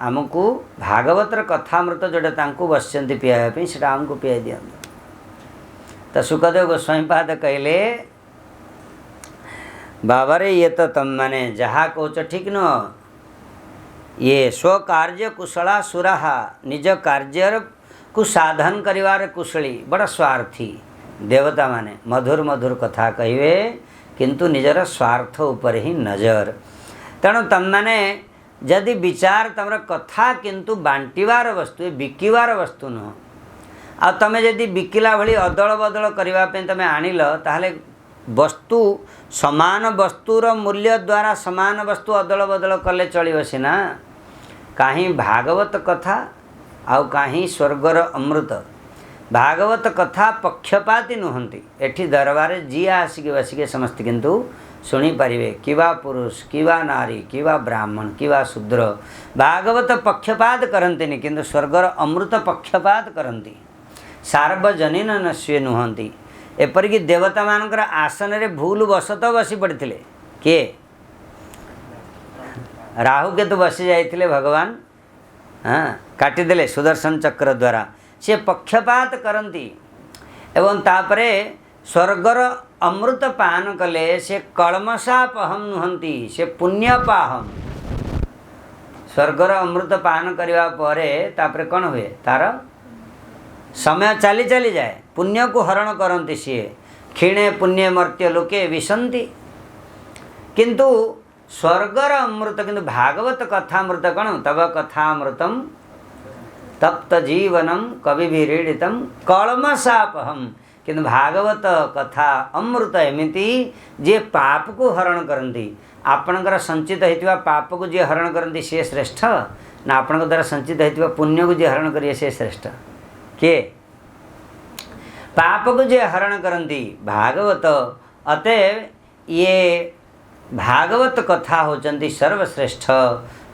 आमको भागवतर कथामृत जोटा तांको बसचंदी पियाई से आमको पियाई दियंतु। तो सुखदेव गोस्वामी पाद कहले बाबा रे ये तो तुम माने जहाँ कौच ठीक न ये स्वकार्य कुशला सुराहा निज कार्य को साधन करिवार कुशली बड़ा स्वार्थी देवता माने मधुर मधुर कथा कहिवे किंतु निजर स्वार्थ ऊपर ही नजर तेणु तुम माने जदि विचार तुम कथा किंतु बांटिवार वस्तु बिकिवार वस्तु नुह आ तमें जदि बिकिला भली अदल बदल करने तुम आणिल ताहले वस्तु समान वस्तुर मूल्य द्वारा समान वस्तु अदल बदल कले चलो सीना कहीं भागवत कथा आउ कहीं स्वर्गर अमृत भागवत कथा पक्षपाती नुहंती एठी दरबार जी आसिक बसिके समस्त किंतु शुणी पारे किवा पुरुष किवा नारी किवा ब्राह्मण किवा शूद्र भागवत पक्षपात करंतिनी किंतु स्वर्गर अमृत पक्षपात करंती सार्वजनीन नश्वे नुहंती एपरिक देवता मानकर आसन रे भूल बसत बसी पड़ते किए राहु केतु बसी जाइथिले भगवान हाँ काटिदेले सुदर्शन चक्र द्वारा से पक्षपात करती एवं तापरे स्वर्गर अमृत पान कले से कलमशापहम नुहंती से पुण्यपाहम स्वर्गर अमृत पान करने परे तापरे कौन हुए तार समय चली चली जाए पुण्य को हरण करती सी क्षीणे पुण्य मर्त्य लोके विशंति किंतु स्वर्गर अमृत किंतु भागवत कथामृत कौन तब कथामृतम तप्त जीवनम कविभिरीडित कलमशापहम किंतु भागवत कथा अमृत एमिति जे पाप को हरण करती आपणकर संचित होता पाप को जे हरण करती सी श्रेष्ठ ना आपण द्वारा संचित होता पुण्य को जे हरण करिए से श्रेष्ठ किए पाप को जे हरण करती भागवत अतएव ये भागवत कथा होचंती सर्वश्रेष्ठ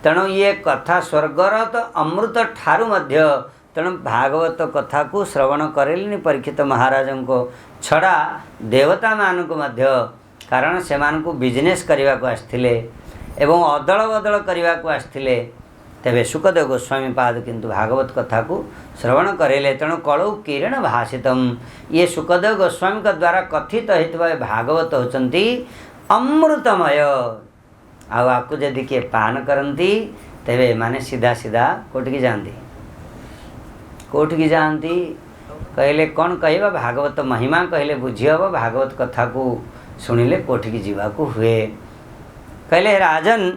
तेणु ये कथा स्वर्गर तो अमृत ठारू मध्य तेणु भागवत कथा को श्रवण करेलिनी परीक्षित महाराज को छड़ा देवता मान को मध्य कारण से मानकु बिजनेस करने को आसथिले एवं अदल बदल करने को आसथिले तेबे सुखदेव गोस्वामी पाद किंतु भागवत कथा को श्रवण करेले तेणु कलौ किरण भाषितम ये सुखदेव गोस्वामी का द्वारा कथित होता भागवत होचंती अमृतमय आपको जदि किए पान करती तेबे माने सीधा सीधा कोटिकी जाती कोटिकी जाती कहले कौन कहवा भागवत महिमा कहले बुझी हम भागवत कथा को शुणिले कोटिकी जीवाकू हुए कहले राजन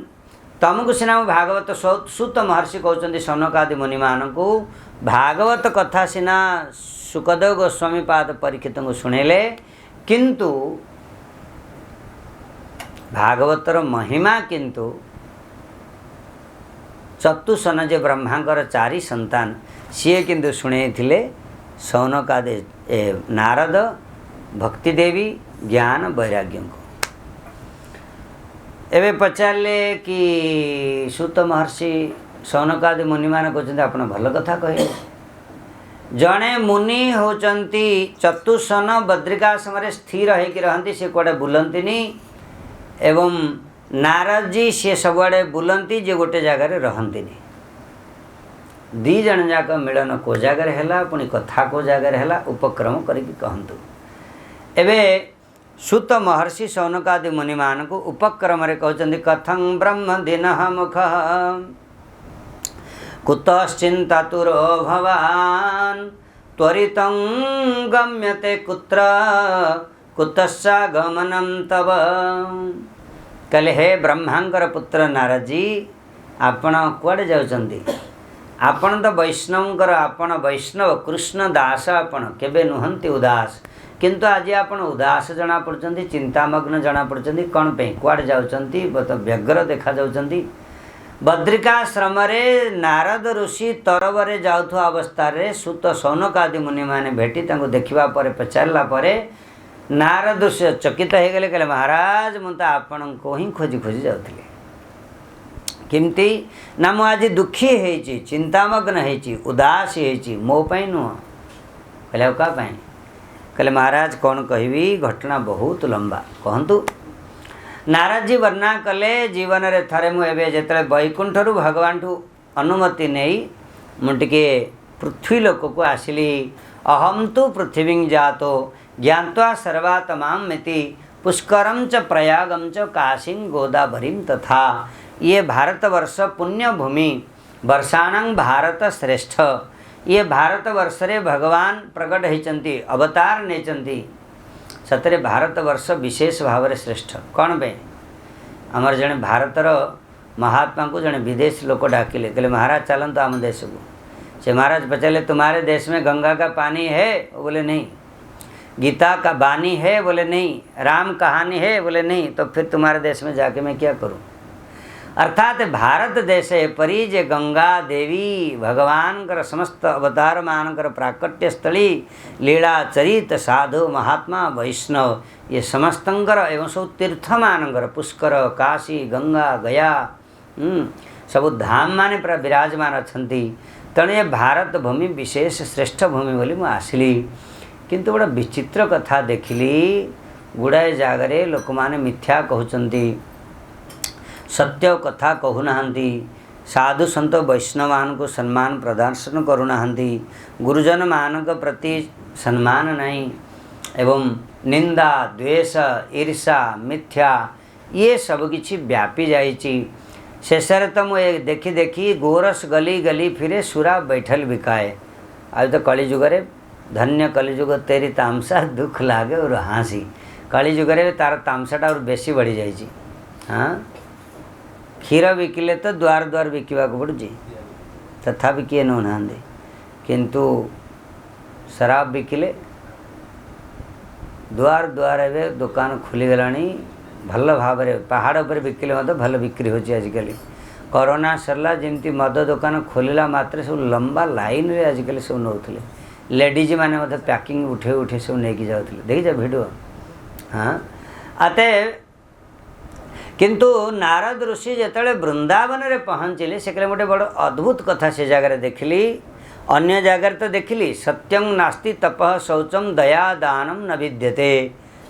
तुमको सिना भागवत सूत महर्षि कहते सनकादि मुनि मान को भागवत कथा सिना सुखदेव गोस्वामी पाद परीक्षित को शुणेले किंतु भागवतर महिमा किंतु चतुसन जे ब्रह्मांकर चारि संतान सी किंतु शुणे सौनकादि नारद भक्तिदेवी ज्ञान वैराग्य को एवं पचारे कि सूत महर्षि सौनकादि मुनि मान कहते आप भल कथा कहे जड़े मुनि होचंती चतुसन बद्रिकाश्रम स्थिर होती सी कड़े बुलंती एवं नारद जी सी सबुआड़े बुलंती जे गोटे जगार रहती दी जन जाक मिलन को जगार है पुणी कथा को जगार है उपक्रम करके कहतु एवं सुत महर्षि सौनकादि मुनि मान को उपक्रम कहते कथं ब्रह्म दिन मुख कुतश्चिंतातुरो भवान त्वरित गम्यते कुत्र कुतश्चागमनं तव कहले हे ब्रह्मांकर पुत्र नारद जी आपण कुआडे जाउचंती आपण तो वैष्णवंकर आपण वैष्णव कृष्ण दास आपण केबे नुहंती उदास किंतु आज आपण उदास जना पड़ुचंती चिंतामग्न जना पड़ुचंती कौन पे कुआडे जाउचंती व्यग्र देखा जाउचंती बद्रिकाश्रम रे नारद ऋषि तरवरे जाउथुवा अवस्था रे सुत सौनकादि मुनि माने भेटी तांको देखिबा परे पचारला परे नारद ऋषि चकित हो गले कहले महाराज मुझे आपण को ही खोजी खोजी जाउथले किमती ना मु आज दुखी है चिंतामग्न है उदास है मो पाई नुह कहले का पाई कहले महाराज कौन कहबी घटना बहुत लंबा कहतु नारद जी वर्णना कले जीवन रे थरे मुझे जिते वैकुंठ भगवान ठू अनुमति नहीं मुझे पृथ्वी लोक को आसली अहम तो पृथ्वी जातो ज्ञात्वा सर्वात्मां मिति पुष्करम च प्रयागम च काशीं गोदावरीं तथा ये भारतवर्ष पुण्यभूमि वर्षाणां भारत श्रेष्ठ ये भारतवर्ष रे भगवान प्रकट होती अवतार नहीं सतरे भारतवर्ष विशेष भाव में श्रेष्ठ कौन पे आमर जड़े भारतर महात्मा को जड़े विदेश लोक डाकिले कहले महाराज चलते आम देश को। से महाराज पचारे तुम्हारे देश में गंगा का पानी है? वो बोले नहीं। गीता का वाणी है? बोले नहीं। राम कहानी है? बोले नहीं। तो फिर तुम्हारे देश में जाके मैं क्या करूं? अर्थात भारत देश परी जे गंगा देवी भगवान समस्त अवतार मानकर प्राकट्य स्थली लीला चरित साधु महात्मा वैष्णव ये समस्तंकर एवं सब तीर्थ मानकर पुष्कर काशी गंगा गया सब धाम माने पूरा विराजमान अच्छा। तेणु ये भारत भूमि विशेष श्रेष्ठ भूमि बोली मुझे आसली। किंतु बड़ा विचित्र कथा देखिली गुड़ाए जगार लोक मैंने मिथ्या कहते सत्य कथा कहूना साधु सन्त वैष्णव मान को सम्मान प्रदर्शन करूना गुरुजन मान प्रति सम्मान नहीं एवं निंदा द्वेष ईर्षा मिथ्या ये सब किछि व्यापी जाइछि। शेषर तो मुझे देखी देखी गोरस गली गली फिरे सुरा बैठल बिकाए। आज तो कलिजुगे धन्य कलिजुग तेरी तामसा दुख लागे और हाँसी। कलिजुगे तार तामसाटा और बेसी बढ़ी जाइछि। हाँ क्षीर बिकिले तो द्वार द्वार बिकवा पड़ुଛି तथापि किए नौना किंतु शराब बिकिले द्वार द्वार ए दुकान खुलीगला भल भाव पहाड़ पर बिकिले मत भल बिक्री होची। आजिकल कोरोना सरला जमती मद दुकान खोलिला मात्र सब लंबा लाइन रे आजिकल सब नौले लेडीज माने मत पैकिंग उठे उठे सब नहीं जाते देखी भिडियो। हाँ अतः किंतु नारद ऋषि जिते वृंदावन रे पहुँचले से गोटे बड़ अद्भुत कथा से जगह देखली। अन्य जगह तो देखली सत्यं नास्ति तपः शौचम दया दानम न विद्यते।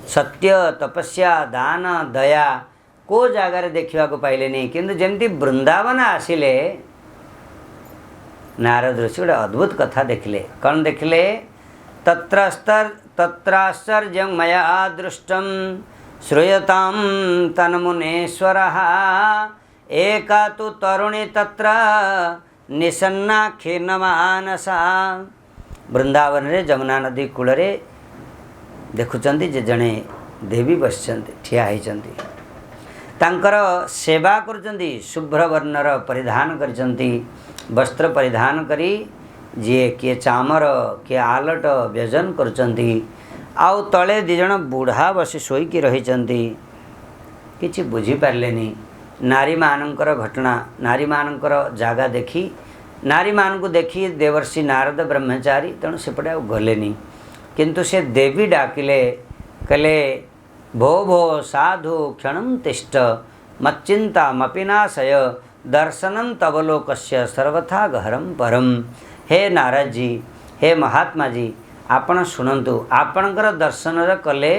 सत्य तपस्या दान दया को जगार देखा पाइले नहीं। किंतु जमती वृंदावन आसिले नारद ऋषि गोटे अद्भुत कथा देखले। कौन देखले? तत्राश्चर्यं मया दृष्टं श्रूयतां तन्मुनेश्वरः एका तु तरुणी तत्र निसन्ना खीर्णमानसा। वृंदावन रे जमुना नदी कूल रे देखुचंती जे जड़े देवी बसचंती ठिया होइचंती तांकर सेवा करुचंती। शुभ्र वर्णर परिधान करिचंती वस्त्र परिधान करी जे किए चामर किए आलट व्यजन करुचंती। आउ तले दिजण बुढ़ा बसी शोईकी रहिचंती। किछि बुझी पारलेनी नारी मानकर घटना नारी मानकर जागा देखी नारी मान को देखी देवर्षि नारद ब्रह्मचारी तेणु सेपटे आ गलेनी। किंतु से देवी डाकिले कले भो भो साधु क्षणं तिष्ठ मच्चिंता मपिनाशय दर्शनं तवलोकस्य सर्वथा गहरं परम। हे नारद जी हे महात्मा जी आपण शुणु आपणकर दर्शन कले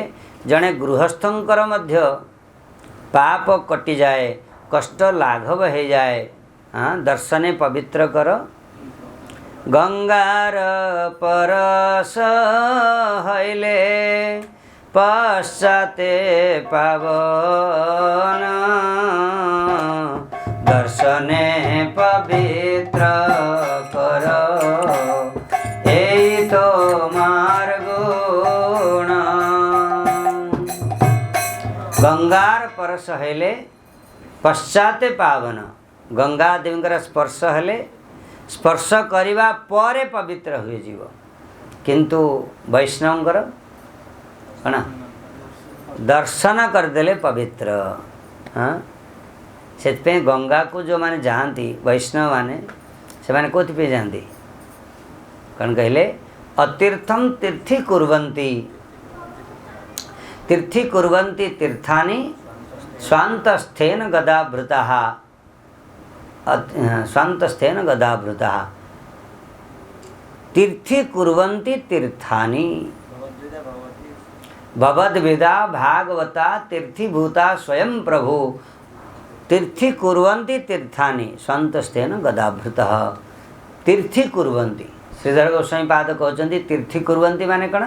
जड़े गृहस्थंकर मध्य पाप कटि जाए कष्ट लाघव हो जाए। हाँ दर्शने पवित्र कर गंगार परस हईले पश्चाते पावन दर्शने पवित्र कर एई तो मार्गुण। गंगार परस हेले पश्चाते पावन गंगा देवींकर स्पर्श हेले स्पर्श करिवा परे पवित्र हुए जीव। किंतु वैष्णवंकर कण दर्शन करदेले पवित्र। हाँ से गंगा को जो माने जाती वैष्णव माने से माने कोथि पे जाती कौन कहले अतीर्थम तीर्थी कुर्वन्ति तीर्थी कुर्वन्ति तीर्थानि स्वान्तस्थेन गदाभृतः स्वान्तस्थेन गदाभृतः तीर्थी कुर्वन्ति तीर्थानि भवद्विदा भागवता तीर्थीभूता स्वयं प्रभु तीर्थी कुर्वन्ति तीर्थानि स्वान्तस्थेन गदाभृतः। तीर्थी कुर्वन्ति श्रीधर गोस्वामी पाद कहते तीर्थी कुर्वन्ति माने कण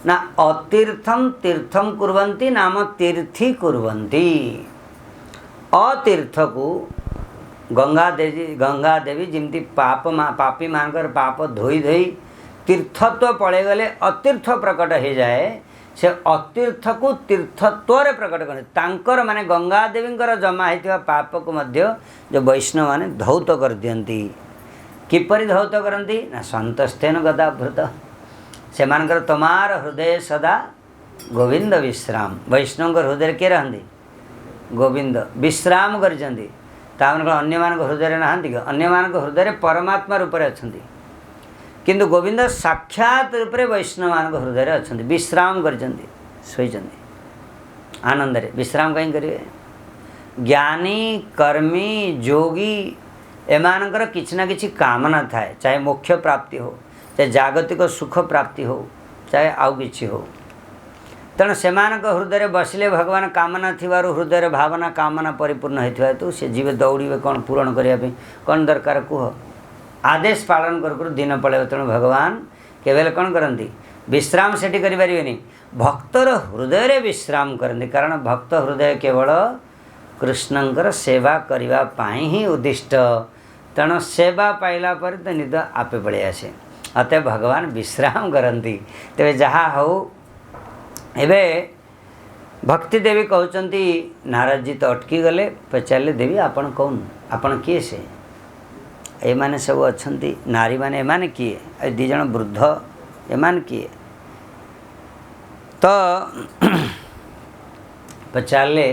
ना अतीर्थम तीर्थम कुर्वन्ति नाम तीर्थी कुर्वन्ति। अतीर्थ को गंगा देवी जमती पापी मानकर पाप धोई धोई तीर्थत्व पड़े गले अतीर्थ प्रकट हो जाए से अतीर्थ को तीर्थत्व प्रकट कर माने गंगा देवी जमा होता पाप को मध्य जो वैष्णव माने धौत कर दियंती किपरि धौत करती ना संतस्थेन गदाभृत से मानकर तमार हृदय सदा गोविंद विश्राम वैष्णव हृदय किए रहती गोविंद विश्राम करछंती अन्य हृदय नहांती अन्य हृदय परमात्मा रूप से अच्छा किंतु गोविंद साक्षात रूप से वैष्णव हृदय अच्छा विश्राम करछंती आनंद रे विश्राम कहीं करेंगे ज्ञानी कर्मी जोगी एमानकर किछि ना किछि कामना थाए चाहे मोक्ष प्राप्ति हो चाहे जागतिक सुख प्राप्ति हो चाहे आउ किछि हो तेणु से हृदय बसिले भगवान कामना थिवार हृदय भावना कामना परिपूर्ण होता हेतु से जीवे दौड़े कौन पूरण करने कौन दरकार कुह आदेश पालन कर दिन पड़े तेणु भगवान केवल कौन करती विश्राम सेठी करें भक्तर हृदय विश्राम करती कारण भक्त हृदय केवल कृष्णंकर सेवा करने ही उद्दिष्ट तेणु सेवा पाइला पर तो निद आपे पड़े आसे अतः भगवान विश्राम करती तेरे जहाँ हो एबे भक्ति देवी कहते नारद जी तो अटकी गले पचारे देवी आपण कौन आपण किए से ए माने सब अच्छा नारी माने एमाने किए दी जन वृद्ध एमान किए तो पचारे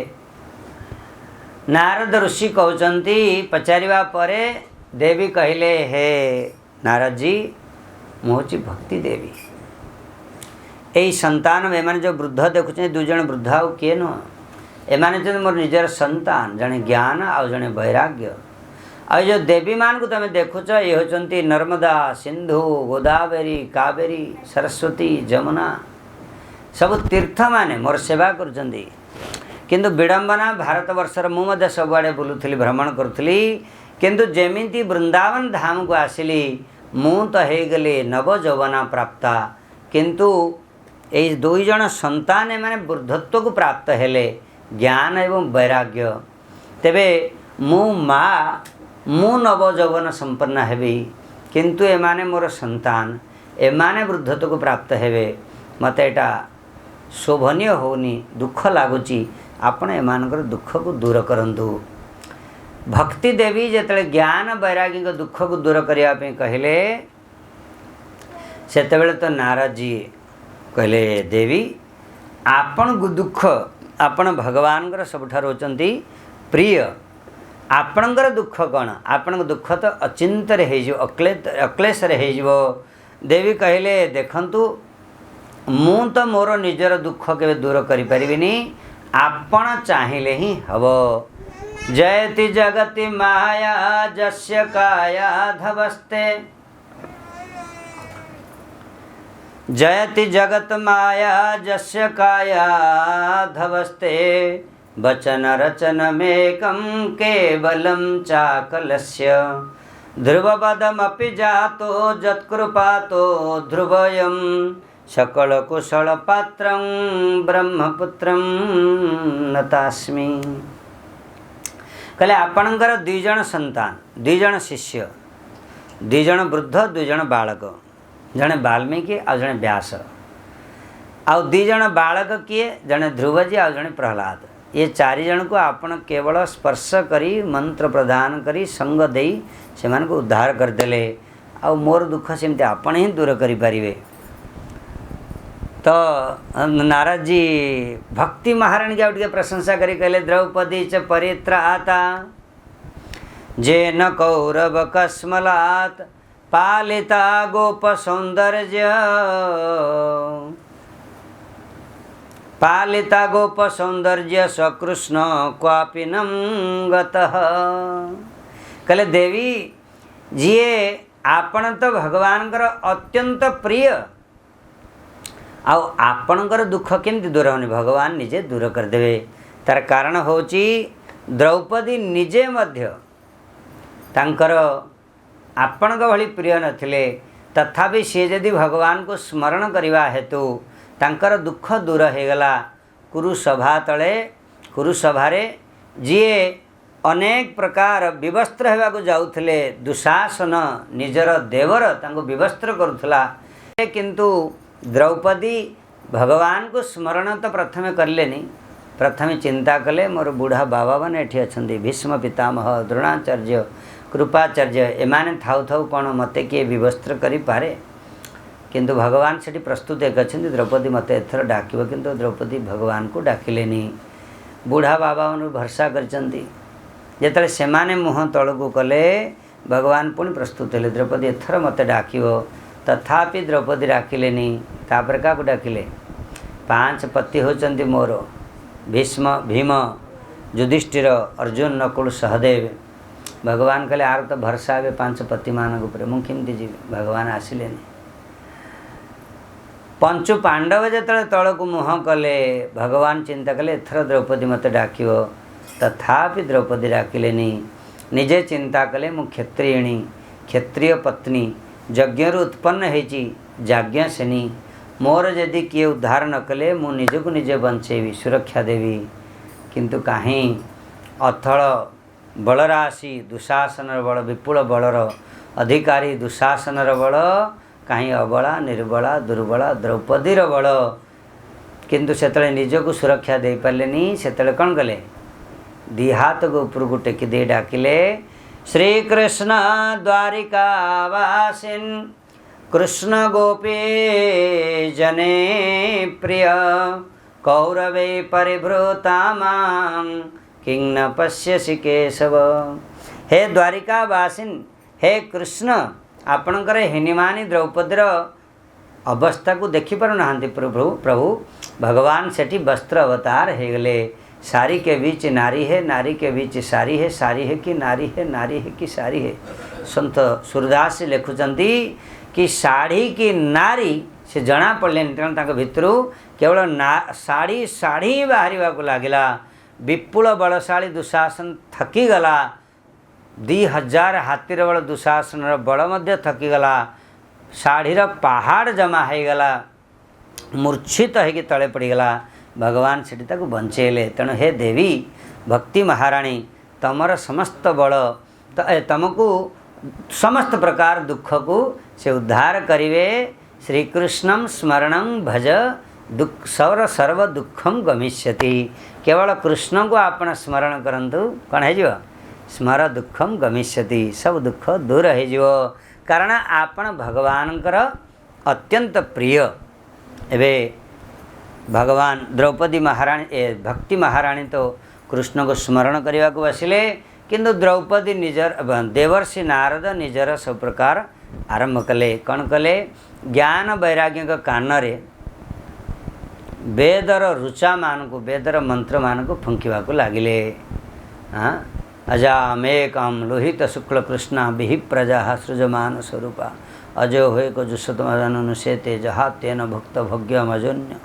नारद ऋषि कहते पचारिबा परे देवी कहले हे नारद जी मुझे भक्ति देवी यही संतान एमाने जो वृद्ध देखुचे दुई जन वृद्ध आउ किए नुह एमाने मोर निजर संतान जड़े ज्ञान आउ जड़े वैराग्य आ जो देवी मान को तुम देखुच ये होचंती नर्मदा सिंधु गोदावरी कावेरी सरस्वती जमुना सब तीर्थ माने मोर सेवा करुचंती किंतु विडंबना भारत वर्षर मुझे सबुआड़े बुलूली भ्रमण करुली किंतु जेमिति वृंदावन धाम को आसिली मु तो हो गली नवजौवना प्राप्ता किंतु यही दुई जन संतान माने वृद्धत्व को प्राप्त हेले ज्ञान एवं वैराग्य तेबे मु माँ मु नवजौवन संपन्न हेबी किंतु एमाने मोर संतान एमाने वृद्धत्व को प्राप्त हेबे मत एटा शोभनीय होनी दुख लगुच आपण एमानकर दुख को दूर करंतु भक्ति देवी जेतले ज्ञान वैरागी को दुख को दूर करने कहले सेतेबेले तो नारद जी कहले देवी आपण दुख आपण भगवान सबुठार होचंती प्रिय आपणकर दुख कौन आपण दुख तो अचिंतर अक्लेश हो देवी कहले देखंतु मु तो मोर निजर दुख के दूर करिनी आपण चाहिए ही हब जयति जगति माया जस्य काया धवस्ते जयति जगत माया जस्य काया धवस्ते वचन रचनमेकं केवलं चाकलस्य ध्रुवपदमपि जातो जत्कृपातो ध्रुवयं सकलकुशलपात्रं ब्रह्मपुत्रं नतास्मि कहले आपणकर दुई जन संतान दुई जन शिष्य दुई जन वृद्ध दुई जन बालक जड़े वाल्मीकि आ जड़े व्यास आउ दी जन बालक किए जड़े ध्रुवजी आ जड़े प्रहलाद ये चारि जन को आपण केवल स्पर्श करी मंत्र प्रदान करी संग देई से मान को उद्धार करदेले आ मोर दुख सेमती आपण ही दूर करें तो नारद जी भक्ति महाराणी की आउटे प्रशंसा करी कहले द्रौपदी च परित्राता जेन कौरव कस्मलात् पालिता गोप सौंदर्य पालिता गोप सौंदर्य सकृष्ण क्वापिनम गतः कहले देवी जीए आपण तो भगवान अत्यंत प्रिय आपणकर दुख केमती दूर होनी भगवान निजे दूर करदे तार कारण होची द्रौपदी निजे मध्य तांकर आपण भली प्रिय नथिले तथापि सी जदि भगवान को स्मरण करने हेतु तांकर दुख दूर हो गला कुरुसभा तले कुरुसभारे जीए अनेक प्रकार विवस्त्र होगा जाऊले दुशासन निजर देवर तांको विवस्त्र करुला किंतु द्रौपदी भगवान को स्मरण तो प्रथमे कलेनी, प्रथमे चिंता कले मोर बुढ़ा बाबा मैंने एठी अछंती, भीष्म पितामह, द्रोणाचार्य, कृपाचार्य, एमाने थाउ थाउ कौन मते किए विवस्त्र करि पारे। किंतु भगवान सेठी प्रस्तुत एक अच्छे, द्रौपदी मते एथर डाकिब, किंतु द्रौपदी भगवान को डाकिलेनी। बुढ़ा बाबा मन भरसा करचंती, जेतले सेमाने मुह तळकु कले भगवान पुणी प्रस्तुत हेले, द्रौपदी एथर मते डाकिब, तथापि द्रौपदी डाकिलेनी। तापर का डाकिले, 5 पति होचंती मोर, भीष्म, भीम, युधिष्ठिर, अर्जुन, नकुल, सहदेव। भगवान कहले आर तो भरसा हे 5 पति मान ऊपर, मु केमती जी। भगवान आसिलेनी। पंचु पांडव जेतले तळकु मुह कले, भगवान चिंता कले एथर द्रौपदी मते डाकिब, तथापि द्रौपदी डाकिलेनी। निजे चिंता कले मु क्षत्रियणी, क्षत्रिय पत्नी, यज्ञरु उत्पन्न हेची, याज्ञसेनी, मोर यदि किए उद्धार न कले मु निजको निजे बंचेबी, सुरक्षा देवी। किंतु काहीं अथल बलराशि, दुशासनर बल, विपुल बलर अधिकारी दुशासनर बल, कहीं अबला, निर्बला, दुर्बला द्रौपदीर बल। किंतु सेतले निजको सुरक्षा दे पारलेनी। सेतले कौन कले, दी हाथ को ऊपर को टेकी दे डाकिले, श्री कृष्ण द्वारिकावासिन, कृष्ण गोपी जने प्रिय, कौरवे परिभृतामां किं न पश्यसि केशव। हे द्वारिकावासिन, हे कृष्ण, आपणकर हिनिमानी द्रौपदीर अवस्था को देखि पारु नाहांती प्रभु। भगवान सेठी वस्त्र अवतार हे गले। साड़ी के बीच नारी है, नारी के बीच साड़ी है, साड़ी है कि नारी है, नारी है कि साड़ी है। संत सूरदास लिखुचंती कि साड़ी की नारी से जना पड़लेनी, तेणु तांको भितरु केवल साड़ी साड़ी बाहरिबा को लागिला। विपुल बलशाली दुशासन थकीगला, 2000 हाथीर बल दुशासन बल मध्य थकीगला। साड़ीर पहाड़ जमा होगला, मूर्छित होगी तले पड़गला। भगवान सेठी ताको बंचेले। तेणु हे देवी भक्ति महाराणी, तमर समस्त बल तमको समस्त प्रकार दुख को से उद्धार करिवे। श्रीकृष्णं स्मरणं भज, दुख सर्व दुखम गमिष्यति। केवल कृष्ण को आपण स्मरण करंतु कौन है, स्मर दुखम गमिष्यति, सब दुख दूर हो। कारण आपण भगवानकर अत्यंत प्रिय। एबे भगवान द्रौपदी महाराणी भक्ति महाराणी तो कृष्ण को स्मरण करने को बसिले, किंतु द्रौपदी निजर देवर्षि नारद निजर सब प्रकार आरंभ कले। कौन कले, ज्ञान वैराग्य कान रे वेदर रुचा मान को, वेदर मंत्र मान को फुंकिवा को लागिले। हाँ, अजामेकम लोहित शुक्ल कृष्ण विहि प्रजा सृजमान स्वरूपा, अजय हुए को जुषतमनुषेते जहा तेन भक्त भग्यमजन्य।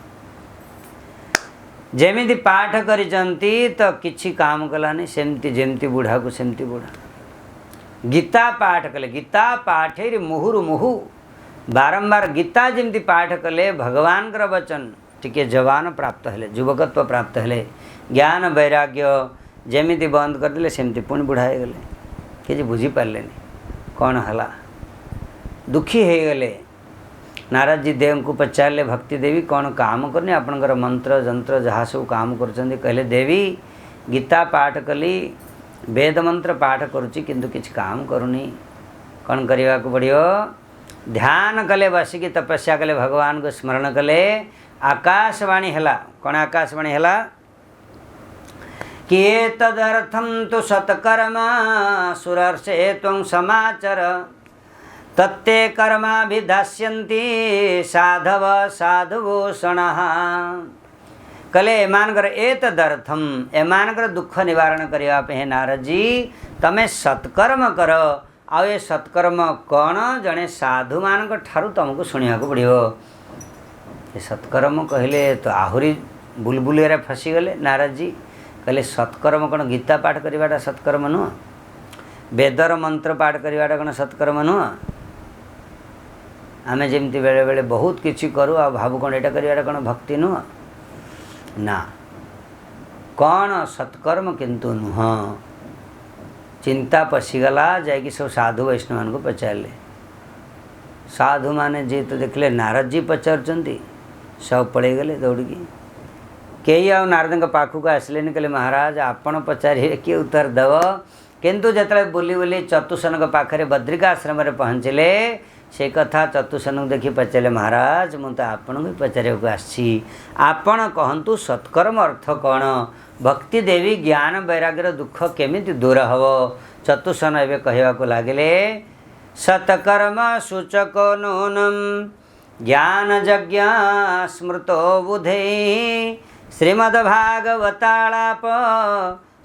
जेमिति पाठ करिचंती तो किछि काम कलानी, सेमती जेमती बुढ़ा को सेमती बुढ़ा। गीता पाठ कले, गीता पाठे मुहुरु मुहु बारंबार गीता जेमती पाठ कले, भगवान कर वचन टिके जवान प्राप्त हेले, युवकत्व प्राप्त हेले। ज्ञान वैराग्य जेमिति बंद करदे सेमती पुणी बुढ़ा हो गले, कि बुझी पारे कौन हला, दुखी हो गले। नारद जी देव को पचारे भक्ति देवी कौन काम करनी, आपणकर मंत्र जंत्र जहाँ सब काम कर कहले, देवी गीता पाठ कली, वेद मंत्र पाठ करुच्ची किंतु किछ काम करूनी, कौन करने को पड़ो। ध्यान कले, बसिकी तपस्या कले, भगवान को स्मरण कले। आकाशवाणी हैला, कौन आकाशवाणी हैला कि एतदर्थं तु सत्कर्मा सुरर्षे त्वं समाचर, तत्ते कर्माभिधास्यन्ति साधव साधुभूषणः। कले एमानकर एतदर्थम, एमानकर दुख निवारण करने पे नारद जी तमें सत्कर्म कर। आ ये सत्कर्म कौन, जड़े साधु मान ठारू तुमको शुणा पड़ो। ये सत्कर्म कहले तो आहरी बुलबुलिया फसीगले नारद जी। कहले सत्कर्म कौन, गीता पाठ करवाटा सत्कर्म नुह, वेदर मंत्र पाठ करवाटा कौन सत्कर्म नुह। आमे जेमती बेले बेले बहुत किछि करू आ भावु कौन एटा करवाटा कौन भक्ति नुह ना, कौन सत्कर्म किंतु नुह। चिंता पशिगला, जाकि सब साधु वैष्णव मान को पचारे। साधु माने जी तो देखले नारद जी पचारुचंती, सब पड़े गले दौड़िकी कई आ नारद पाखक आसिले कहले महाराज आपण पचारे किए उत्तर देव किंतु जिते बुली बुली चतुसन पाखे बद्रिकाश्रम पहुँचले से कथा चतुसन को देखी पचारे महाराज मुझे आपन को पचारे आपण कहतु सत्कर्म अर्थ कौन भक्ति देवी ज्ञान वैराग्यर दुख केमिति दूर हम चतुसन एवं कहवाक लगे सत्कर्म सूचक नूनम ज्ञान यज्ञ स्मृतो बुधे श्रीमद्भागवतालाप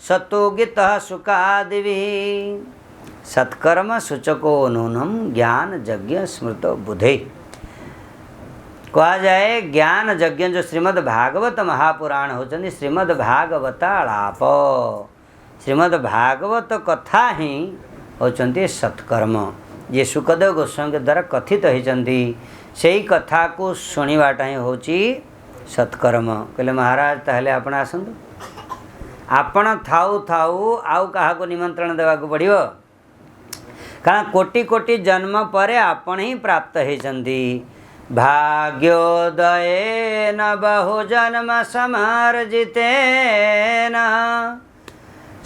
सत्तुगीत सुखादिवि सत्कर्म सूचको नूनम ज्ञान यज्ञ स्मृत बुधे कहा जाए ज्ञान यज्ञ जो श्रीमद्भागवत महापुराण होचंदी श्रीमद्भागवतालाप श्रीमद्भागवत कथा ही होचंदी सत्कर्म ये सुखदेव गोस्वामी के द्वारा कथित होती से कथा को शुणवाटा ही होची सत्कर्म कहले महाराज ताहले आपण आसंतु आपण थाऊ थाऊ आउ कहा को निमंत्रण देवा को पड़ियो कारण कोटि कोटि जन्म पर आपण ही प्राप्त होती भाग्योदय न बहु जन्म समर्जितेन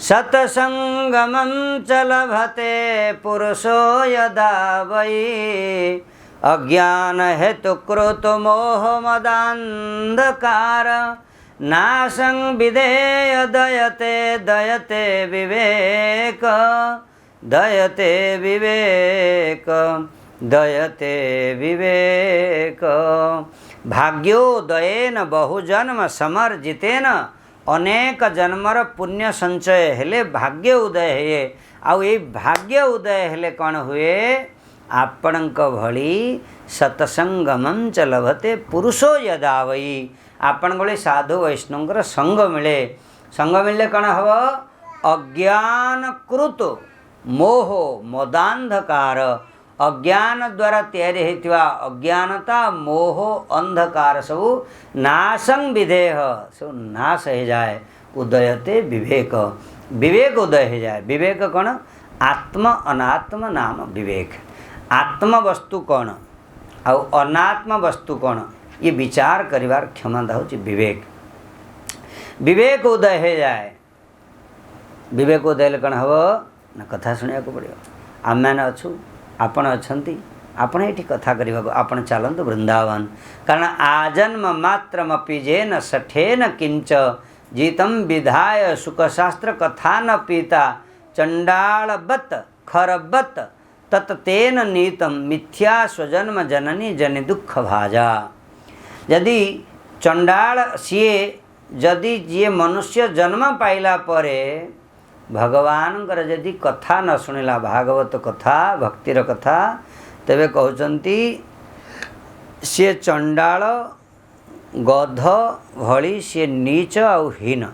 सत्संगमं च लभते पुरुषो यदा वै अज्ञान हेतु कृत मोह मदांधकार नाशं विधेय दयते दयते विवेक दयते विवेक दयते विवेक भाग्योदयेन बहुजन्म समर्जितेन अनेक जन्मर पुण्य संचय हेले भाग्य उदय है आउ ये भाग्य उदय हेले कौन हुए आपणक भली सत्संगमं च लभते पुरुषो यदा वै आपण भली साधु वैष्णव संग मिले कौन हम अज्ञान कृत मोह मदांधकार अज्ञान द्वारा तैयारी होता अज्ञानता मोह अंधकार सब नाशं विधेय सब नाश हो जाए उदयते विवेक विवेक उदय हो जाए विवेक कौन आत्म अनात्म नाम विवेक आत्म वस्तु कौन आउ अनात्म वस्तु कौन ये विचार करिवार क्षमता होची विवेक विवेक उदय हो जाए विवेक उदय कौन हम ना कथा शुणा पड़ो आम मैंने अच्छु आपण अच्छी आपण ये कथा करने को आपण चलतु वृंदावन कारण आजन्म मात्रमपि जेन सठेन किंच जीतम विधाय सुखशास्त्र कथा न पीता चंडालवत खरवत तत्तेन नीतम मिथ्या स्वजन्म जननी जनि दुख भाजा यदि चंडाल सीए जदि ये मनुष्य जन्म पाइला परे भगवान जदि कथा न शुणिला भागवत कथा भक्तिर कथा तेबे कहउचंती सी चंडाल गध भली सी नीच आउ हीन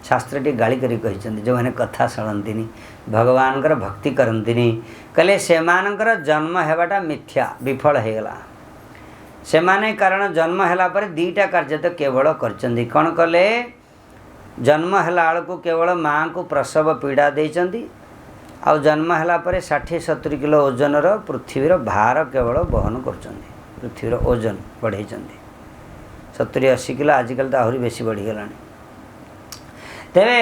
शास्त्रटी गाली करी कहिचंती जो माने कथा शुणंतिनी भगवान भक्ति करंतिनी कहले सेमानकर जन्म हेबाटा मिथ्या विफल हेगला सेमाने कारण जन्म हेला पर दीटा कार्य तो केवल करचंती कौन कले जन्म हेला को केवल माँ को प्रसव पीड़ा देइचंती आउ जन्म हेला पर 60-70 किलो ओजनर पृथ्वीर भार केवल बहन करचंती पृथ्वीर ओजन बढ़ेइचंती 70-80 किलो आजिकल तो आहरी बेसी बढ़ीगलानी तेरे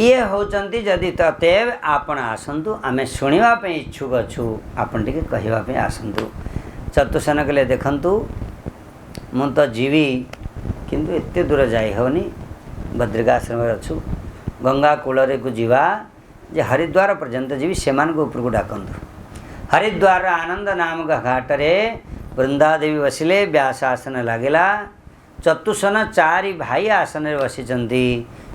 ये होचंती जदि ततेव आपण आसंतु आमे शुणिबा पे इच्छुक अच्छु आपण टिके कहिबा पे आसंतु चतुसन कले देखंतु मु तो जीवी किंतु एते दूर जाई होनी बद्रिकाश्रम अच्छु गंगा कूलरे को जीवा जे हरिद्वार पर्यंत जीवी सेमान को ऊपर को डाकंतु हरिद्वार आनंद नामक घाटरे वृंदादेवी बसिले व्यास आसन लगेला चतुसन 4 भाई आसन रे बसिचंती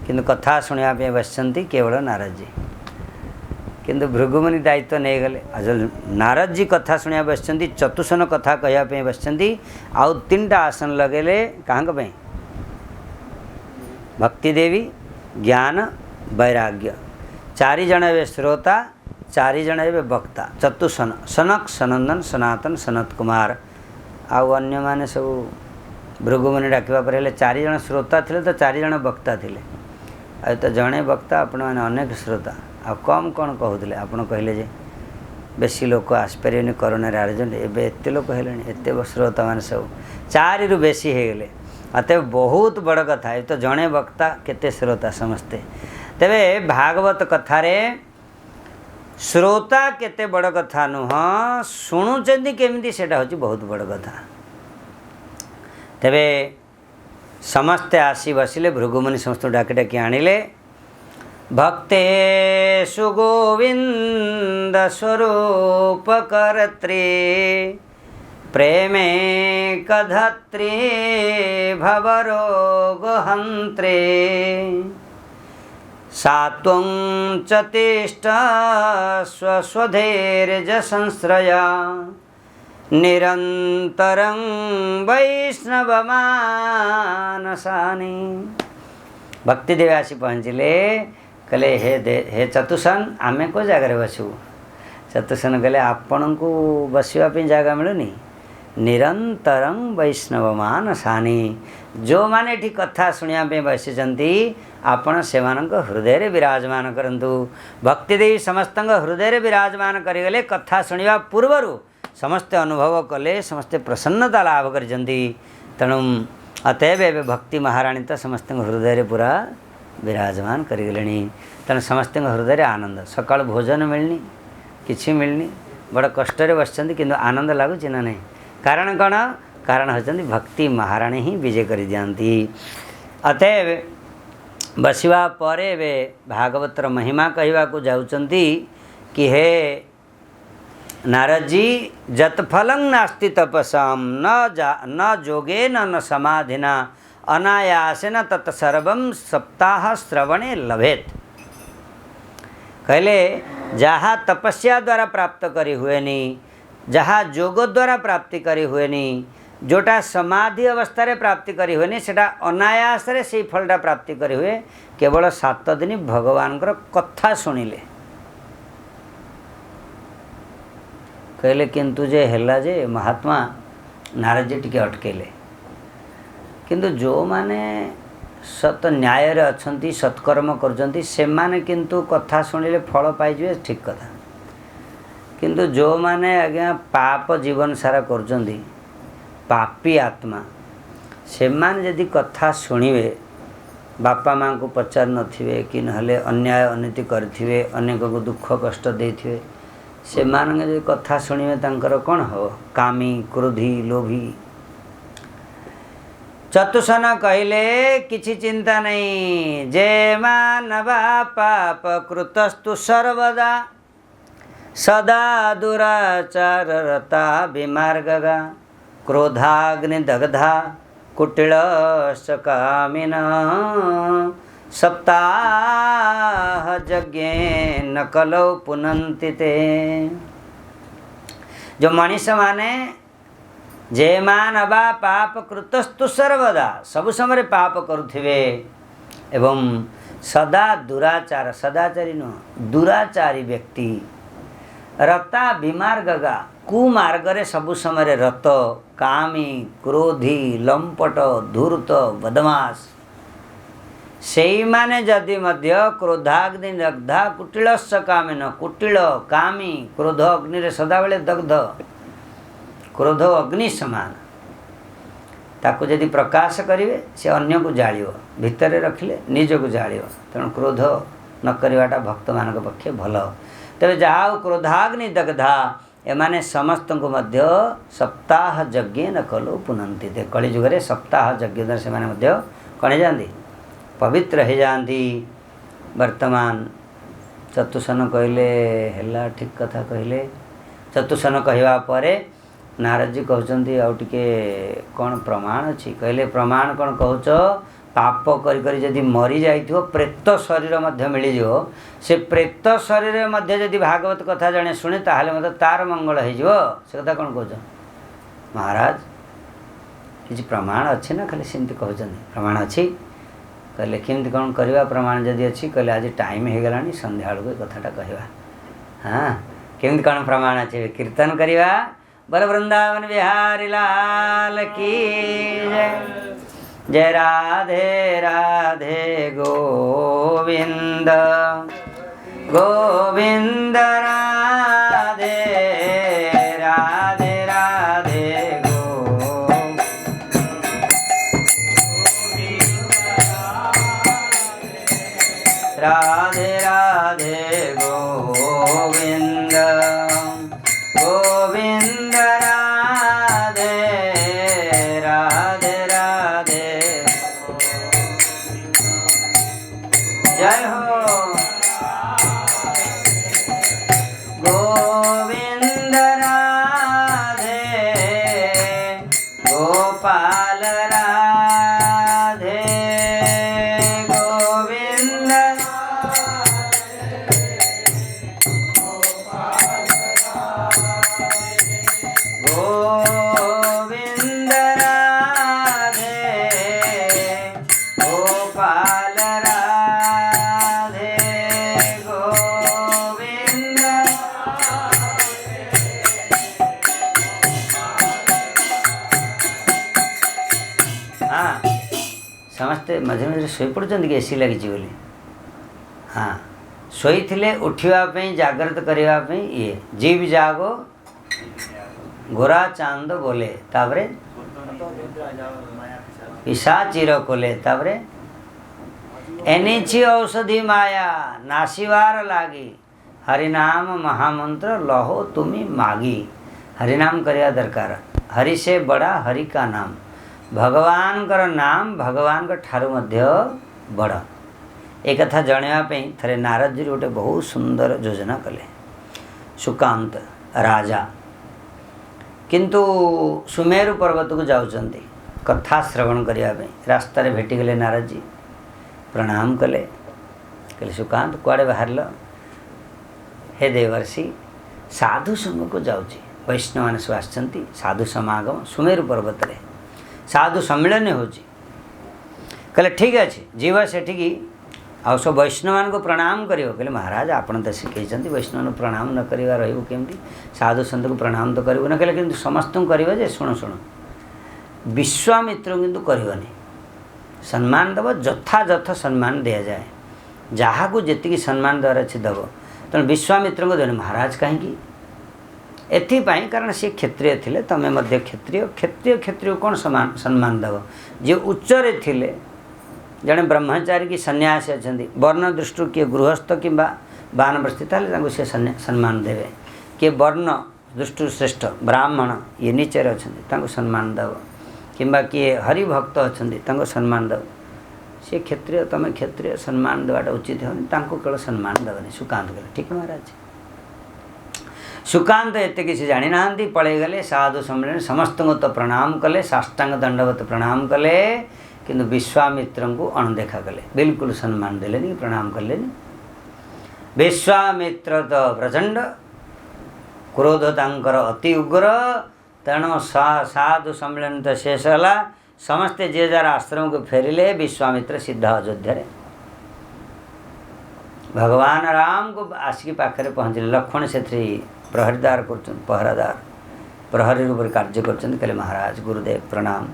किंतु कथा शुणा पे बसचंती केवल नारद जी किंतु भृगुमुनि दायित्व नहीं गले अजल नारद जी कथा शुणा बसचंती चतुसन कथा कहया पे बसचंती आउ 3टा आसन लगेले कहाँ पे भक्ति देवी ज्ञान वैराग्य 4 जन ए श्रोता 4 जन ए वक्ता चतुसन सनक सनंदन सनातन सनत कुमार आउ अन्य माने सब भृगुमुनि डाकिबा पर हेले 4 जन श्रोता थिले तो 4 जन वक्ता थिले आ तो जड़े वक्ता आपण मैंने अनेक श्रोता आ कम कौन कहते आपड़ कहले जे बेसी लोक आसपारे कोरोना आयोजन एवं एत लोक है एत श्रोता मान सब 4 रु बेसी हो गले अत बहुत बड़ कथा ये तो जड़े वक्ता केते श्रोता समस्ते तेरे भागवत कथारे श्रोता केते बड़ कथा नुह शुणुचंदी केमिति सेटा होची बहुत बड़ कथा। तेरे समस्ते आसी बसिले भृगुमुनि समस्त डाकी डाकी आनिले भक्तेषु गोविंद स्वरूप कर्त्री प्रेमे कधत्री भवरोगहन्त्रे सात्वं च तिष्ठ स्वधैर्यसंश्रया निरन्तरं वैष्णवमानसानि। भक्ति देव आसी पहुँचले कहले हे चतुसन आमे को जगह बसू। चतुसन कहले आपण को बसवाई जगह मिलूनी निरंतरं वैष्णवमानसानि जो माने ठी कथा शुणा बसी आपण से हृदय विराजमान करंतु। भक्ति देवी समस्त हृदय विराजमान करगले कथा शुणा पूर्वर समस्ते अनुभव कले समस्ते प्रसन्नता लाभ कर तेणु अतएव एवं भक्ति महाराणी तो समस्त हृदय पूरा विराजमान करगले तेणु समस्त हृदय आनंद सकाल भोजन मिलनी किसी मिलनी बड़ कष्ट बस कि आनंद लगुच ना नहीं कारण कौन कारण होती भक्ति महाराणी ही विजय कर दिखाती। अतएव बसवा परे वे भागवतर महिमा कहवा को जाउचंती कि हे नारद जी जतफलं नास्ति तपसां न जोगेन न समाधिना अनायासेन तत्सर्वं सप्ताह श्रवणे लभेत। कहले जहाँ तपस्या द्वारा प्राप्त करी हुए नी जहाँ जोग द्वारा प्राप्ति करी हुए नी जोटा समाधि अवस्था रे प्राप्ति करी हुए नी सेटा अनायास रे से फलटा प्राप्ति करी हुए केवल 7 दिन भगवान कथा शुणिले। कहले किंतु जे हेला जे महात्मा नारद जी टिके अटकेले किंतु जो माने सत न्याय रे अछंती सत्कर्म करजंती से माने किंतु कथा शुणिले फल पाइजे ठीक कथा किंतु जो माने आज्ञा पाप जीवन सारा करजंती पापी आत्मा से माने यदि कथा शुणिवे बापा माँ को पचार नथिवे कि नहले अन्याय अनीति करथिवे अनेक को दुख कष्ट देथिवे से माने यदि कथा शुणिवे तांकर कौन हो कामी क्रोधी लोभी। चतुसन कहले किछि चिंता नहीं जे मानवा पाप कृतस्तु सर्वदा सदा दुराचार रता विमार्गगा क्रोधाग्निदग्धा कुटिलश्च कामिनः सप्ताह यज्ञेन कलौ पुनन्ति ते। जो मनीष माने जे मानवा पाप कृतस्तु सर्वदा सब समय पाप करुथिवे एवं सदा दुराचार सदाचारी न दुराचारी व्यक्ति रता विमार्गगा कुमार्ग रे सब समय रत कामी क्रोधी लंपट धूर्त बदमाश से माने जदि मध्य क्रोधाग्नि दग्धा कुटिलस्य कामिन कुटिल कामी क्रोध अग्नि रे सदा बेले दग्ध क्रोध अग्नि समान ताकू जदि प्रकाश करिवे से अन्य को जालियो भितर रखिले निज को जालियो तेणु क्रोध न करवाटा भक्त मान पक्षे भल। तेज जाओ क्रोधाग्नि दग्धा एमाने समस्त को मध्य सप्ताह यज्ञ न कलो पुनंती थे कलिजुगे सप्ताह यज्ञ द्वारा से मध्य कणे जाती पवित्र हो जाती। वर्तमान चतुसन कहले हेला ठीक कथा कहले चतुसन कहवा परे नारद जी कहते आउ टिके कौन प्रमाण अच्छी कहले प्रमाण कौन कहच पाप करी जदि मरी जाइथियो प्रेत शरीर मध्य मिलिजिवो से प्रेत शरीर मध्य जदि भागवत कथा जने शुणे ताहले मत तार मंगल हो से कथा कौन कहच महाराज किसी प्रमाण अच्छे ना खाली सेमती कहते प्रमाण अच्छी कहले केमती कौन करवा प्रमाण जदि अच्छी कहले आज टाइम हो गलानी संध्या बेलू कथाटा कहवा हाँ केमती कौन प्रमाण अच्छे कीर्तन करवा बर वृंदावन बिहारी लाल की जय जय राधे राधे गोविंद गोविंद राधे राधे राधे गोविंद गोविंद राधे राधे राधे जय हो गोविंद राधे गोपाल राधे गोविंद गोविंद राधे गोपाल राधे गोविंद हाँ समस्ते मझे मझे शोई पड़ुछन्ति कि एसी लगी बोली हाँ शोई उठा जागृत करने ये जीव जागो गोरा चांद बोले तापरे ईशा चिर कोले तापरे एनिछि औषधि माया नासिवार लागी हरिनाम महामंत्र लहो तुमी मागी हरिनाम करिया दरकार हरि से बड़ा हरि का नाम भगवान कर नाम भगवान का ठारू मध्य बड़ एक कथा जणापी थे नारद जी गोटे बहुत सुंदर योजना कले सुकांत राजा किंतु सुमेरु पर्वत को जाउचंती कथा श्रवण करने रास्ता भेटिगले नारद जी प्रणाम कले कहले सुकांत कुआड़े बाहर हे देवर्षि साधु संग को जाऊँगी वैष्णव मैंने सब आसछंती साधु समागम सुमेरु पर्वत रे साधु सम्मिलन होची कहले ठीक अच्छे जीव सेठिकी आ सब वैष्णव मान को प्रणाम करियो कहले महाराज आपण तो शिखई वैष्णव प्रणाम न करवा रही साधु संत को प्रणाम तो करू न कहले किंतु समस्त करवा जे शुण शुण विश्वामित्र किंतु करनी सम्मान दब जथा जथ सम्मान दि जाए जहाँ को जी सम्मान द्वारा अच्छे दब तेणु विश्वामित्र को देने महाराज कहीं एथिपाई कारण सी क्षत्रिय थे तमें मध्य क्षत्रिय क्षत्रिय क्षत्रिय कौन सम्मान दब जे उच्चरे थिले जड़े ब्रह्मचारी की सन्यासी अच्छा वर्ण दृष्टि किए गृहस्थ कि बानप्रस्थी से सम्मान देवे किए वर्ण दृष्टि श्रेष्ठ ब्राह्मण ये नीचे अच्छा सम्मान दब कि किए हरिभक्त अच्छा सम्मान दब सी क्षत्रिय तमें क्षत्रिय सम्मान देवाटा उचित होनी केवल सम्मान देवनी सुकांत गले ठीक महाराज सुकांत एत किसी जानी ना पलि गले साधु सम्मेलन समस्त को तो प्रणाम कले साष्टांग दंडवत प्रणाम कले किंतु विश्वामित्र को अणदेखा कले बिल्कुल सम्मान देलेनी प्रणाम कले विश्वामित्र तो प्रचंड क्रोध तांकर अति उग्र तेणु साधु सम्मेलन तो शेष है समस्ते जे जार आश्रम को फेरिले विश्वामित्र सीधा अयोध्या भगवान राम को आसिक पाखे पहुँचले लक्ष्मण से प्रहरीदार पहरादार प्रहरी रूप कार्य कर महाराज गुरुदेव प्रणाम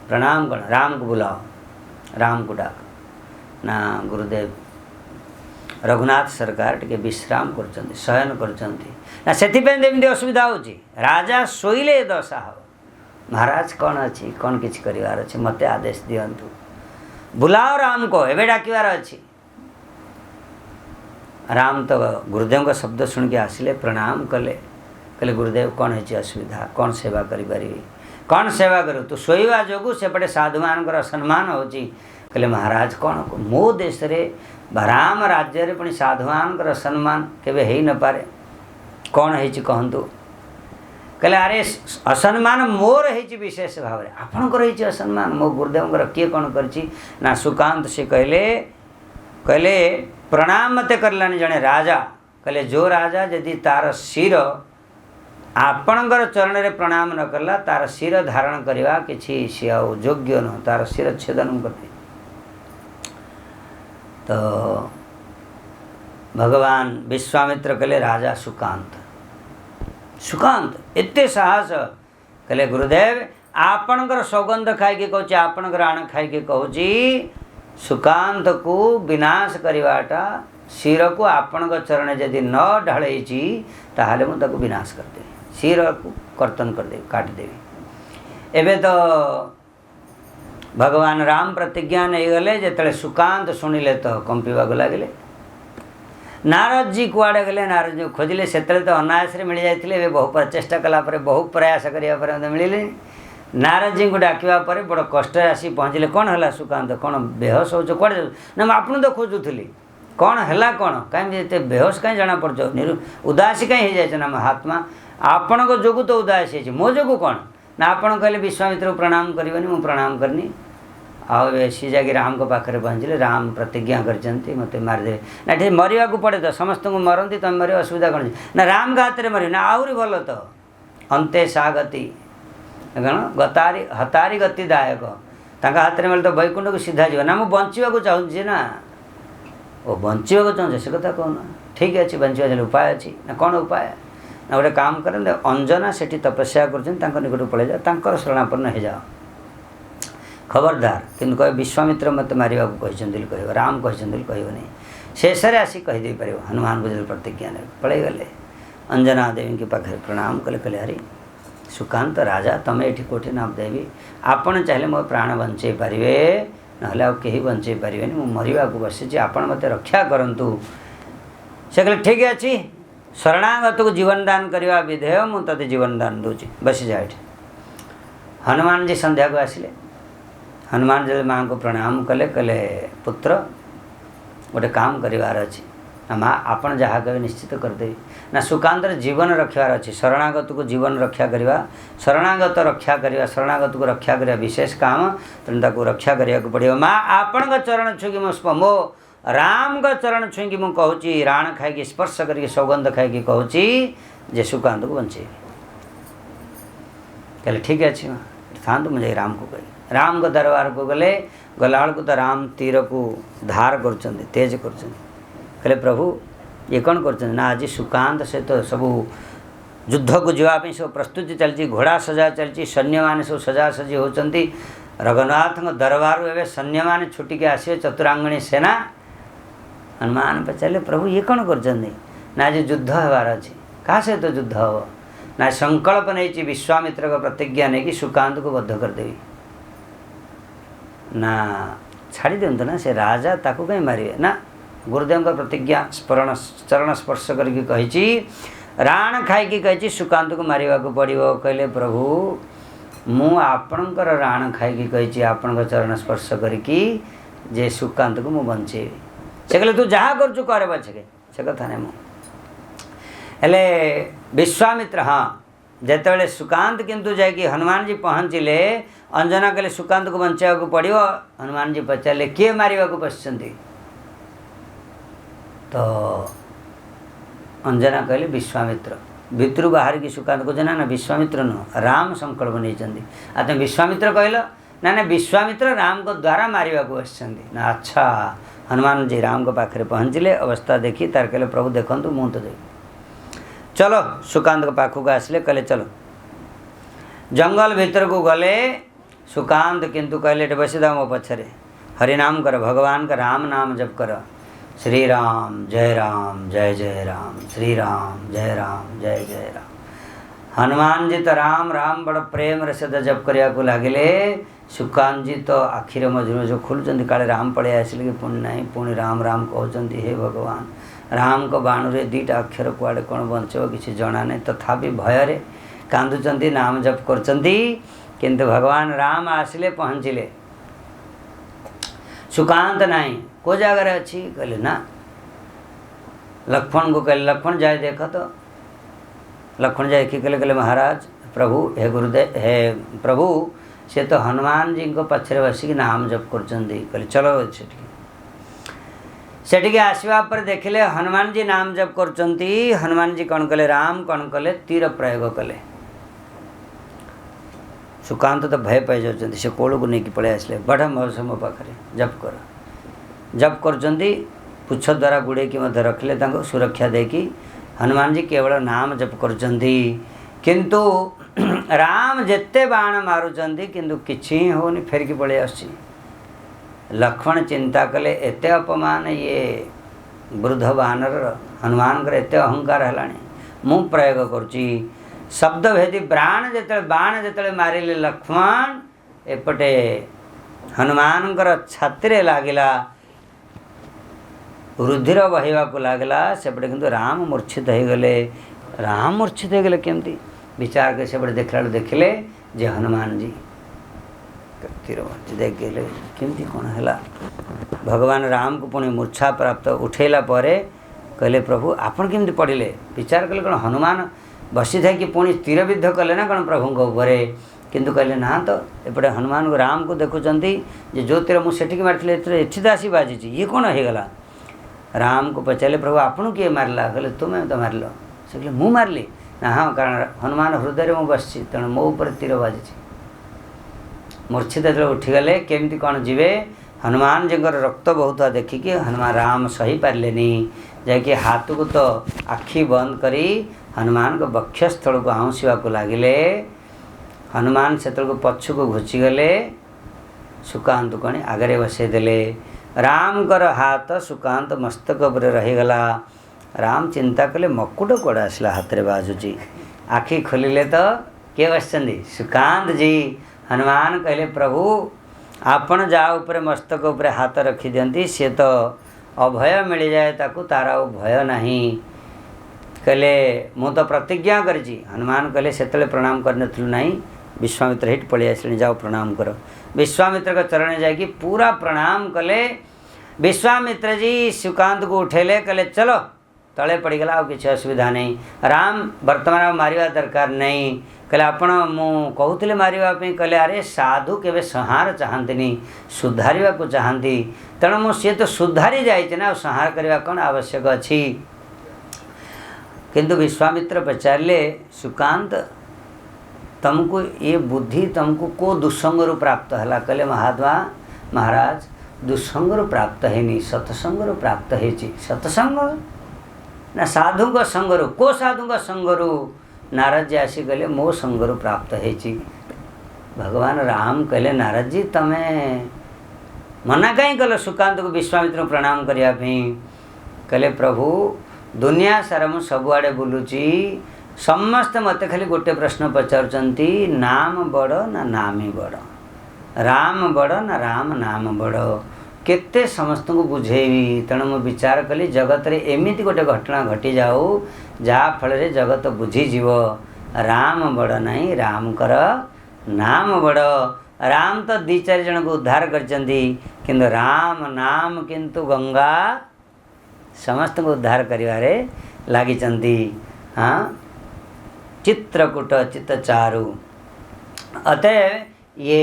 प्रणाम कौन राम को बुलाओ राम को डाक ना गुरुदेव रघुनाथ सरकार टे विश्राम कर शयन कर असुविधा हो राजा शोइले दशा हो महाराज कौन अच्छी कौन किसी करार अच्छे मत आदेश दिंतु बुलाओ राम को एवं डाकबार अच्छी राम तो गुरुदेव का शब्द शुण के आसिले प्रणाम कले कहले गुरुदेव कौन है असुविधा कौन सेवा करी कौन सेवा करूँ तू शोवा जो सेपटे साधु मान असम्मान हो कहले महाराज कौन मो देश रे राम राज्य पुणी साधु मान असम्मान केवे हो न पारे कौन है कहतु कहले अरे असम्मान मोर है विशेष भाव में आपणकर असम्मान मो गुरुदेव किए कौन करना सुकांत से कहले प्रणाम मत करलानी जड़े राजा कहले जो राजा यदि तार शिर आपणकर चरण रे प्रणाम न करला तार शिर धारण करवा किसी सी योग्य न तार शिर छेदन करते तो भगवान विश्वामित्र कहले राजा सुकांत सुकांत एते साहस कहले गुरुदेव आपणकर सौगंध खाई कहूँ आपणकर आण खाई कहूँ सुकांत को विनाश करवाटा शिर को आपण चरण यदि न ढाई ताहले मुझे विनाश करदेवी शिर को कर्तन करदेवी काटिदेवी एवं तो भगवान राम प्रतिज्ञा नहीं गले जो सुकांत शुणिले तो कंपीवाक लगे नारद जी कुआड़े गले नारद जी खोजिले से तो अनायास मिल जाते बहु प्रचेषा कलापर बहु प्रयास करने मिले नारद जी को डाकवा पर बड़ कष्ट आसी पहुँचले कौन है सुकांत कौन बेहोश हो कड़े ना मुझे तो खोजुली कौन है कौन कहीं बेहोश कहीं जना पड़ उदासी कहीं हो जाए ना महात्मा आपण को जोगु तो उदासी है मो जोगु कौन ना आपण कहले विश्वामित्र को प्रणाम करनी मु प्रणाम करनी सी जाकि राम को पाखे पहुँचले राम प्रतिज्ञा करते मत मारिदे ना ठीक मरवा को पड़े तो समस्त को मरती तुम मर असुविधा कौन ना राम का हाथ में मर ना आहरी भल तो अंते सा गति कौन गतारी हतारी गतिदायक हाथ में तो वैकुंठ को सीधा जीव ना मुझे बचा चाहूँगी ना ओ बचा चाहूँ से कथा कहना ठीक अच्छे बचा उपाय अच्छी ना कौन उपाय ना गोटे काम करें अंजना से तपस्या कर निकट पड़े जाओ शरणापन्न हो जाओ खबरदार किंतु कह विश्वामित्र मत मारे कह राम कहते कहनी शेष आसी कहीदे पार हनुमान को जो प्रतिज्ञा ने पड़े गले अंजना देवी के पाखे प्रणाम कले कहले हरी सुकांत राजा तमें ये कौटी ना देवी आपण चाहिए मो प्राण बंचे पारे ना कहीं बंचे पारे मुझे मरवा को बसी आपण मत रक्षा करंतु से कहले ठीक अच्छे शरणागत को जीवन दान करवा विधेय मुझे तते जीवन दान दूची बसी जा हनुमान जी संध्या को आसिले हनुमान जी माँ को प्रणाम कले कले पुत्र गोटे काम करार अच्छे ना माँ आपन जहाँ कहे निश्चित करदेवी ना सुकांत जीवन रखार अच्छे शरणागत को जीवन रक्षा करवा शरणागत रक्षा करवा शरणागत को रक्षा करवा विशेष काम तेणु रक्षा करने को पड़ो माँ आपण का चरण छुई मो राम का चरण छुई मुझे कहूँ राण खाई स्पर्श करके सौगंध खाई कहूँ जे सुकांत को बचे कहले ठीक अच्छे माँ था मुझे राम को कही राम को दरबार को गले गला को तो राम तीर को धार कर तेज कर कहले प्रभु ये कौन कर ना आज सुकांत से तो सबू युद्ध को जावाई सब प्रस्तुति चलती घोड़ा सजा चलती सैन्य मान सब सजासजी होती रघुनाथ दरबार एवं सैन्य मान छुटिक आसवे चतुरांगणी सेना हनुमान पचारे प्रभु ये कौन कर ना आज युद्ध हबार अच्छे क्या सहित तो युद्ध हम ना संकल्प नहीं विश्वामित्र का प्रतिज्ञा नहीं कि सुकांत को बद्ध करदेवी ना छाड़ी दिंतु ना से राजा ताकू कहीं मारे ना गुरुदेव का प्रतिज्ञा स्मरण चरण स्पर्श करके कही राण खाई कही सुकांत को मारे को पड़ो कहले प्रभु मु आपणकर राण खाई कही आपण चरण स्पर्श करके जे सुकांत को मुझे बचे से कहले तू जहाँ कर बचके से कथा नहीं मुझे विश्वामित्र हाँ जिते सुकांत किंतु जाकि हनुमान जी पहुँचले अंजना कहले सुकांत को बचाया को पड़ो हनुमान जी पचारे किए मारे को पश्चिंट तो अंजना कहले विश्वामित्र भितर बाहर की सुकांत को जना ना विश्वामित्र नुह राम संकल्प नहीं तुम विश्वामित्र कहल ना ना विश्वामित्र राम को द्वारा मारे को बसना अच्छा हनुमान जी राम को पाखे पहुँचले अवस्था देखी तार कहले प्रभु देखु मुँह तो देख चलो सुकांत के पाखक आसले कहले चलो जंगल भीतर को गले सुकांत किंतु कहले बसी दाओ मो पछरे हरिनाम कर भगवान का राम नाम जप कर श्री राम जय राम श्री राम जय राम हनुमान जी तो राम राम बड़ प्रेम सहित जप करिया को लगिले सुकांत जी तो आखिर मझे मझे खोलुंट काले राम पड़े आसिले कि पुणी ना पुणी राम राम कहते हे भगवान राम को बाणुरे दीटा अक्षर कुआड़े कौन बंचो किसी जना नहीं तथापि भୟରେ कांदुचंती नाम जप करचंती किंतु भगवान राम आसिले पहुँचले सुकांत नहीं को जगार अच्छी कहले ना लक्ष्मण को कहले लक्ष्मण जाए देख तो लक्ष्मण जाए कि कहले महाराज प्रभु हे गुरुदेव हे प्रभु से तो हनुमान जी को पछरे बसिक नाम जप करचंती कहले चलो सेठिके आसवा पर देखिले हनुमान जी नाम जप करचंती हनुमान जी कौन कले राम कौन कले तीर प्रयोग कले सुकांत तो भय पाई जाती से कोड़ को लेकिन पड़े आसले बढ़ मौस मो पाखे जप करचंती पुछ द्वारा गुड़े की मध्य रखले सुरक्षा देकी हनुमान जी केवल नाम जप करचंती किंतु राम जेते बाण मारुचंती किंतु किछि होनी फेरिकी पड़े आसी लक्ष्मण चिंता कले एते अपमान ये वृद्ध बानर हनुमान एते अहंकार है मु प्रयोग करुच्ची शब्द भेदी बाण जिते मारे लक्ष्मण एपटे हनुमान छाती लगिला रुधिर बहवाक लगला सेपटे किंतु राम मूर्छित हो गले। राम मूर्छित हो गले केमती विचार कर सेपटे देखला देखिले जे हनुमान जी तीर देख गले केमती कौन है। भगवान राम को पुणी मूर्छा प्राप्त उठेला परे कहले प्रभु आपन केमती पड़े विचार कले कौन हनुमान बसी था कि पुणी तीर विद्ध कले ना कौन प्रभु उपरे किंतु कहले ना तो एपटे हनुमान को राम को देखुंत जो तीर मुझे मारी एठी तो आसी बाजी ये कौन हो गला। राम को पचारे प्रभु आपन किए मारला कहले तुम्हें तो मारल से कहले मु मारली ना हाँ कारण हनुमान हृदय में बसची तेणु मो उपर तीर बाजी मूर्छित जो उठीगले केमती कौन जीवे हनुमान जी रक्त बहुत देखिकी हनुमान राम सही पारे जाकि हाथ को तो आखि बंद करी हनुमान को वक्षस्थल को आउंसीवा को लगिले। हनुमान से पछ को घुसीगले सुकांत कणी आगे बसईदेले। राम कर हाथ सुकांत मस्तक पर रहीगला। राम चिंता कले मकुट कौड़ आसला हाथ में बाजुची आखि खोलिले तो किए बस सुकांत जी। हनुमान कहले प्रभु आपण जा ऊपर मस्तक ऊपर हाथ रखी दियंती सी तो अभय मिल जाए ताकू तार आ भय नहीं। कहले मु तो प्रतिज्ञा करी। हनुमान कहले से प्रणाम करनथलु नहीं विश्वामित्र हिट पलि आसले जाओ प्रणाम कर। विश्वामित्र के चरण जाकि पूरा प्रणाम कले। विश्वामित्र जी सुकांत को उठेले कहले चलो तले पड़गला आ कि असुविधा नहीं। राम वर्तमान मारिया दरकार नहीं कहले आपण मु कहूले मारे कहले अरे साधु केवे संहार चाहती सुधार को चाहती तेणु मु सी तो सुधारी जाए ना संहार करने कौन आवश्यक अच्छी। किंतु विश्वामित्र पचारे सुकांत तुमको ये बुद्धि तुमको को दुस्संग प्राप्त है कहले महात्मा महाराज दुस्संग प्राप्त है नहीं सत्संग प्राप्त है। सत्संग ना साधु का संगरु को साधु का संगरु नारद जी आसी कहले मो संगरु प्राप्त है। भगवान राम कहले नारद जी तमें मना कहीं कल सुकांत को विश्वामित्र प्रणाम करने कहले प्रभु दुनिया सारा मु सबुआड़े बुलूची समस्त मत खाली गोटे प्रश्न पचारुचंती नाम बड़ ना नाम ही बड़ राम बड़ ना राम नाम बड़ केते समस्त को बुझेबी। तेणु मु विचार कली जगत रे एमिति गोटे घटना घटी जाऊ जहाँ फल जगत बुझीजीव राम बड़ नहीं राम कर नाम बड़। राम तो दी चार जन को उद्धार करचंती किंतु राम नाम किंतु गंगा समस्त को उद्धार करिवारे लागिचंती। हाँ चित्रकूट चित्तचारु अतएव ये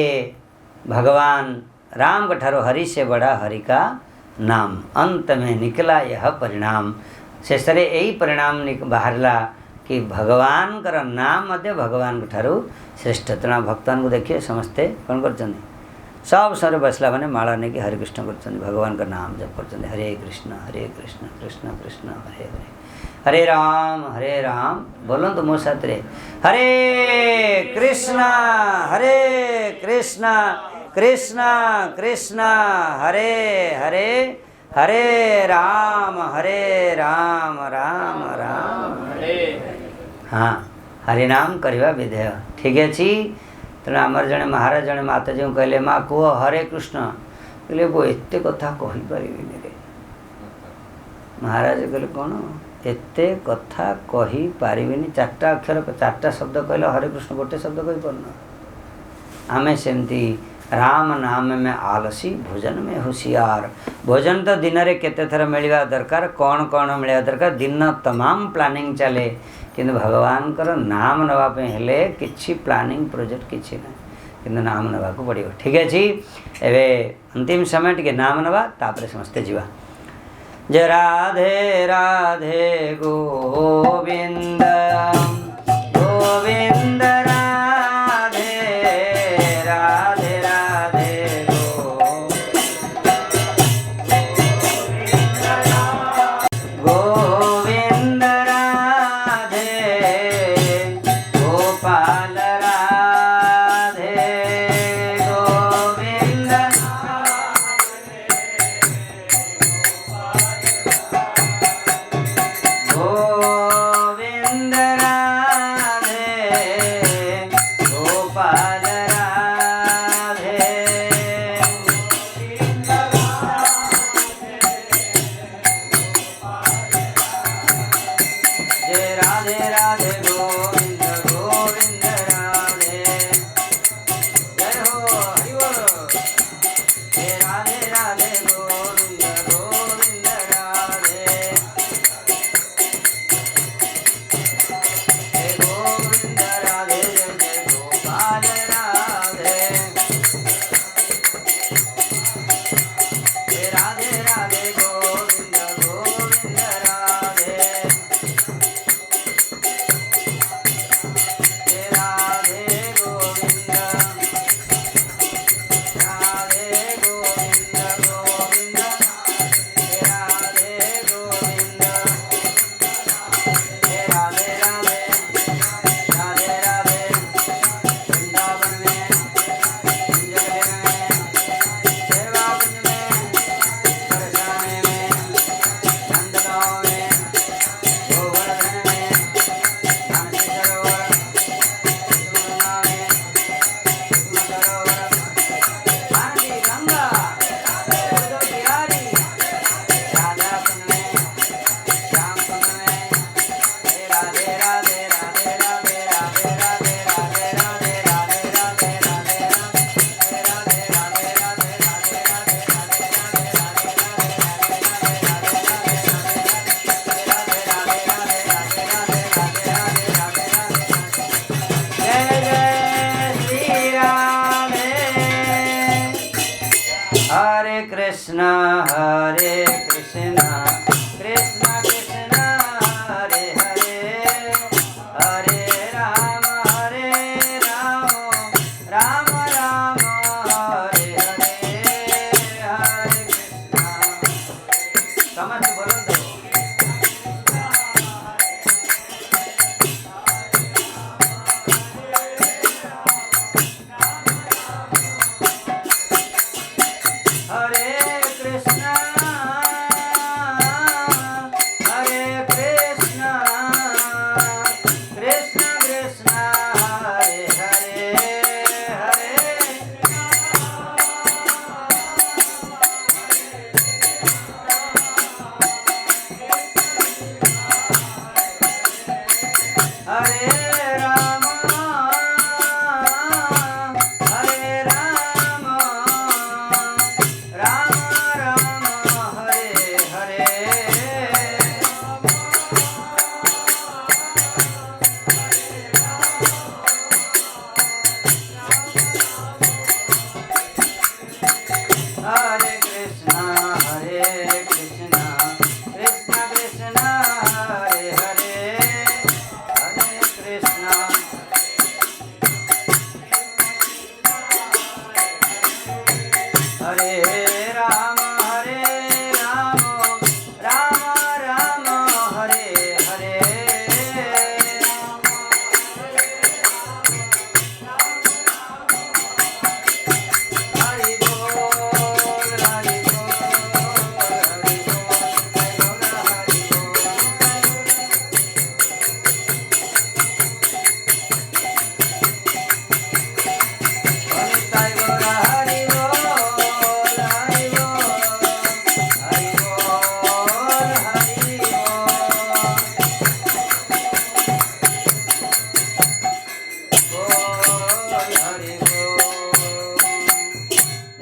भगवान राम का ठारो हरि से बड़ा हरि का नाम अंत में निकला यह परिणाम। शेषरे यही परिणाम बाहरला कि भगवान कर नाम मध्य भगवान ठारू श्रेष्ठ। तेणु भक्तन को देखिए समस्ते कौन कर सब सर बसला मैंने माला नहीं कि हरे कृष्ण कर भगवान का नाम जप कर हरे कृष्ण कृष्ण कृष्ण हरे हरे हरे राम बोलो तो मो साथ रे हरे कृष्ण कृष्ण कृष्ण हरे हरे हरे राम राम राम हरे। हाँ हरि नाम करवा विधेय ठीक अच्छी। तेणु आमर जड़े महाराज जड़े माता जी कहले माँ कह हरे कृष्ण कहले वो एते कथा कहीपर रे। महाराज कहले कौन एते कथा कहीपर चार्टा अक्षर चार्टा शब्द कहले हरे कृष्ण गोटे शब्द कहीपर आमे सेमती राम नाम में आलसी भोजन में होशियार। भोजन तो दिन में केते थर मिलवा दरकार कौन कौन मिलवा दरकार दिन तमाम प्लानिंग चले किंतु भगवान कर नाम नवापे हेले किछि प्लानिंग प्रोजेक्ट किछि ना किंतु नाम नवा को पड़ो ठीक अच्छे। एवं अंतिम समय टे नाम नवा तापर समस्ते जीवा। जय राधे राधे गोविंद गोविंद गोविंद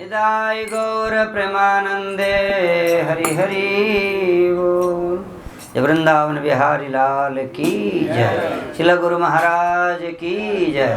निताय गौर प्रेमानंदे हरि हरि बोल। जय वृंदावन बिहारी लाल की जय। श्रील गुरु महाराज की जय।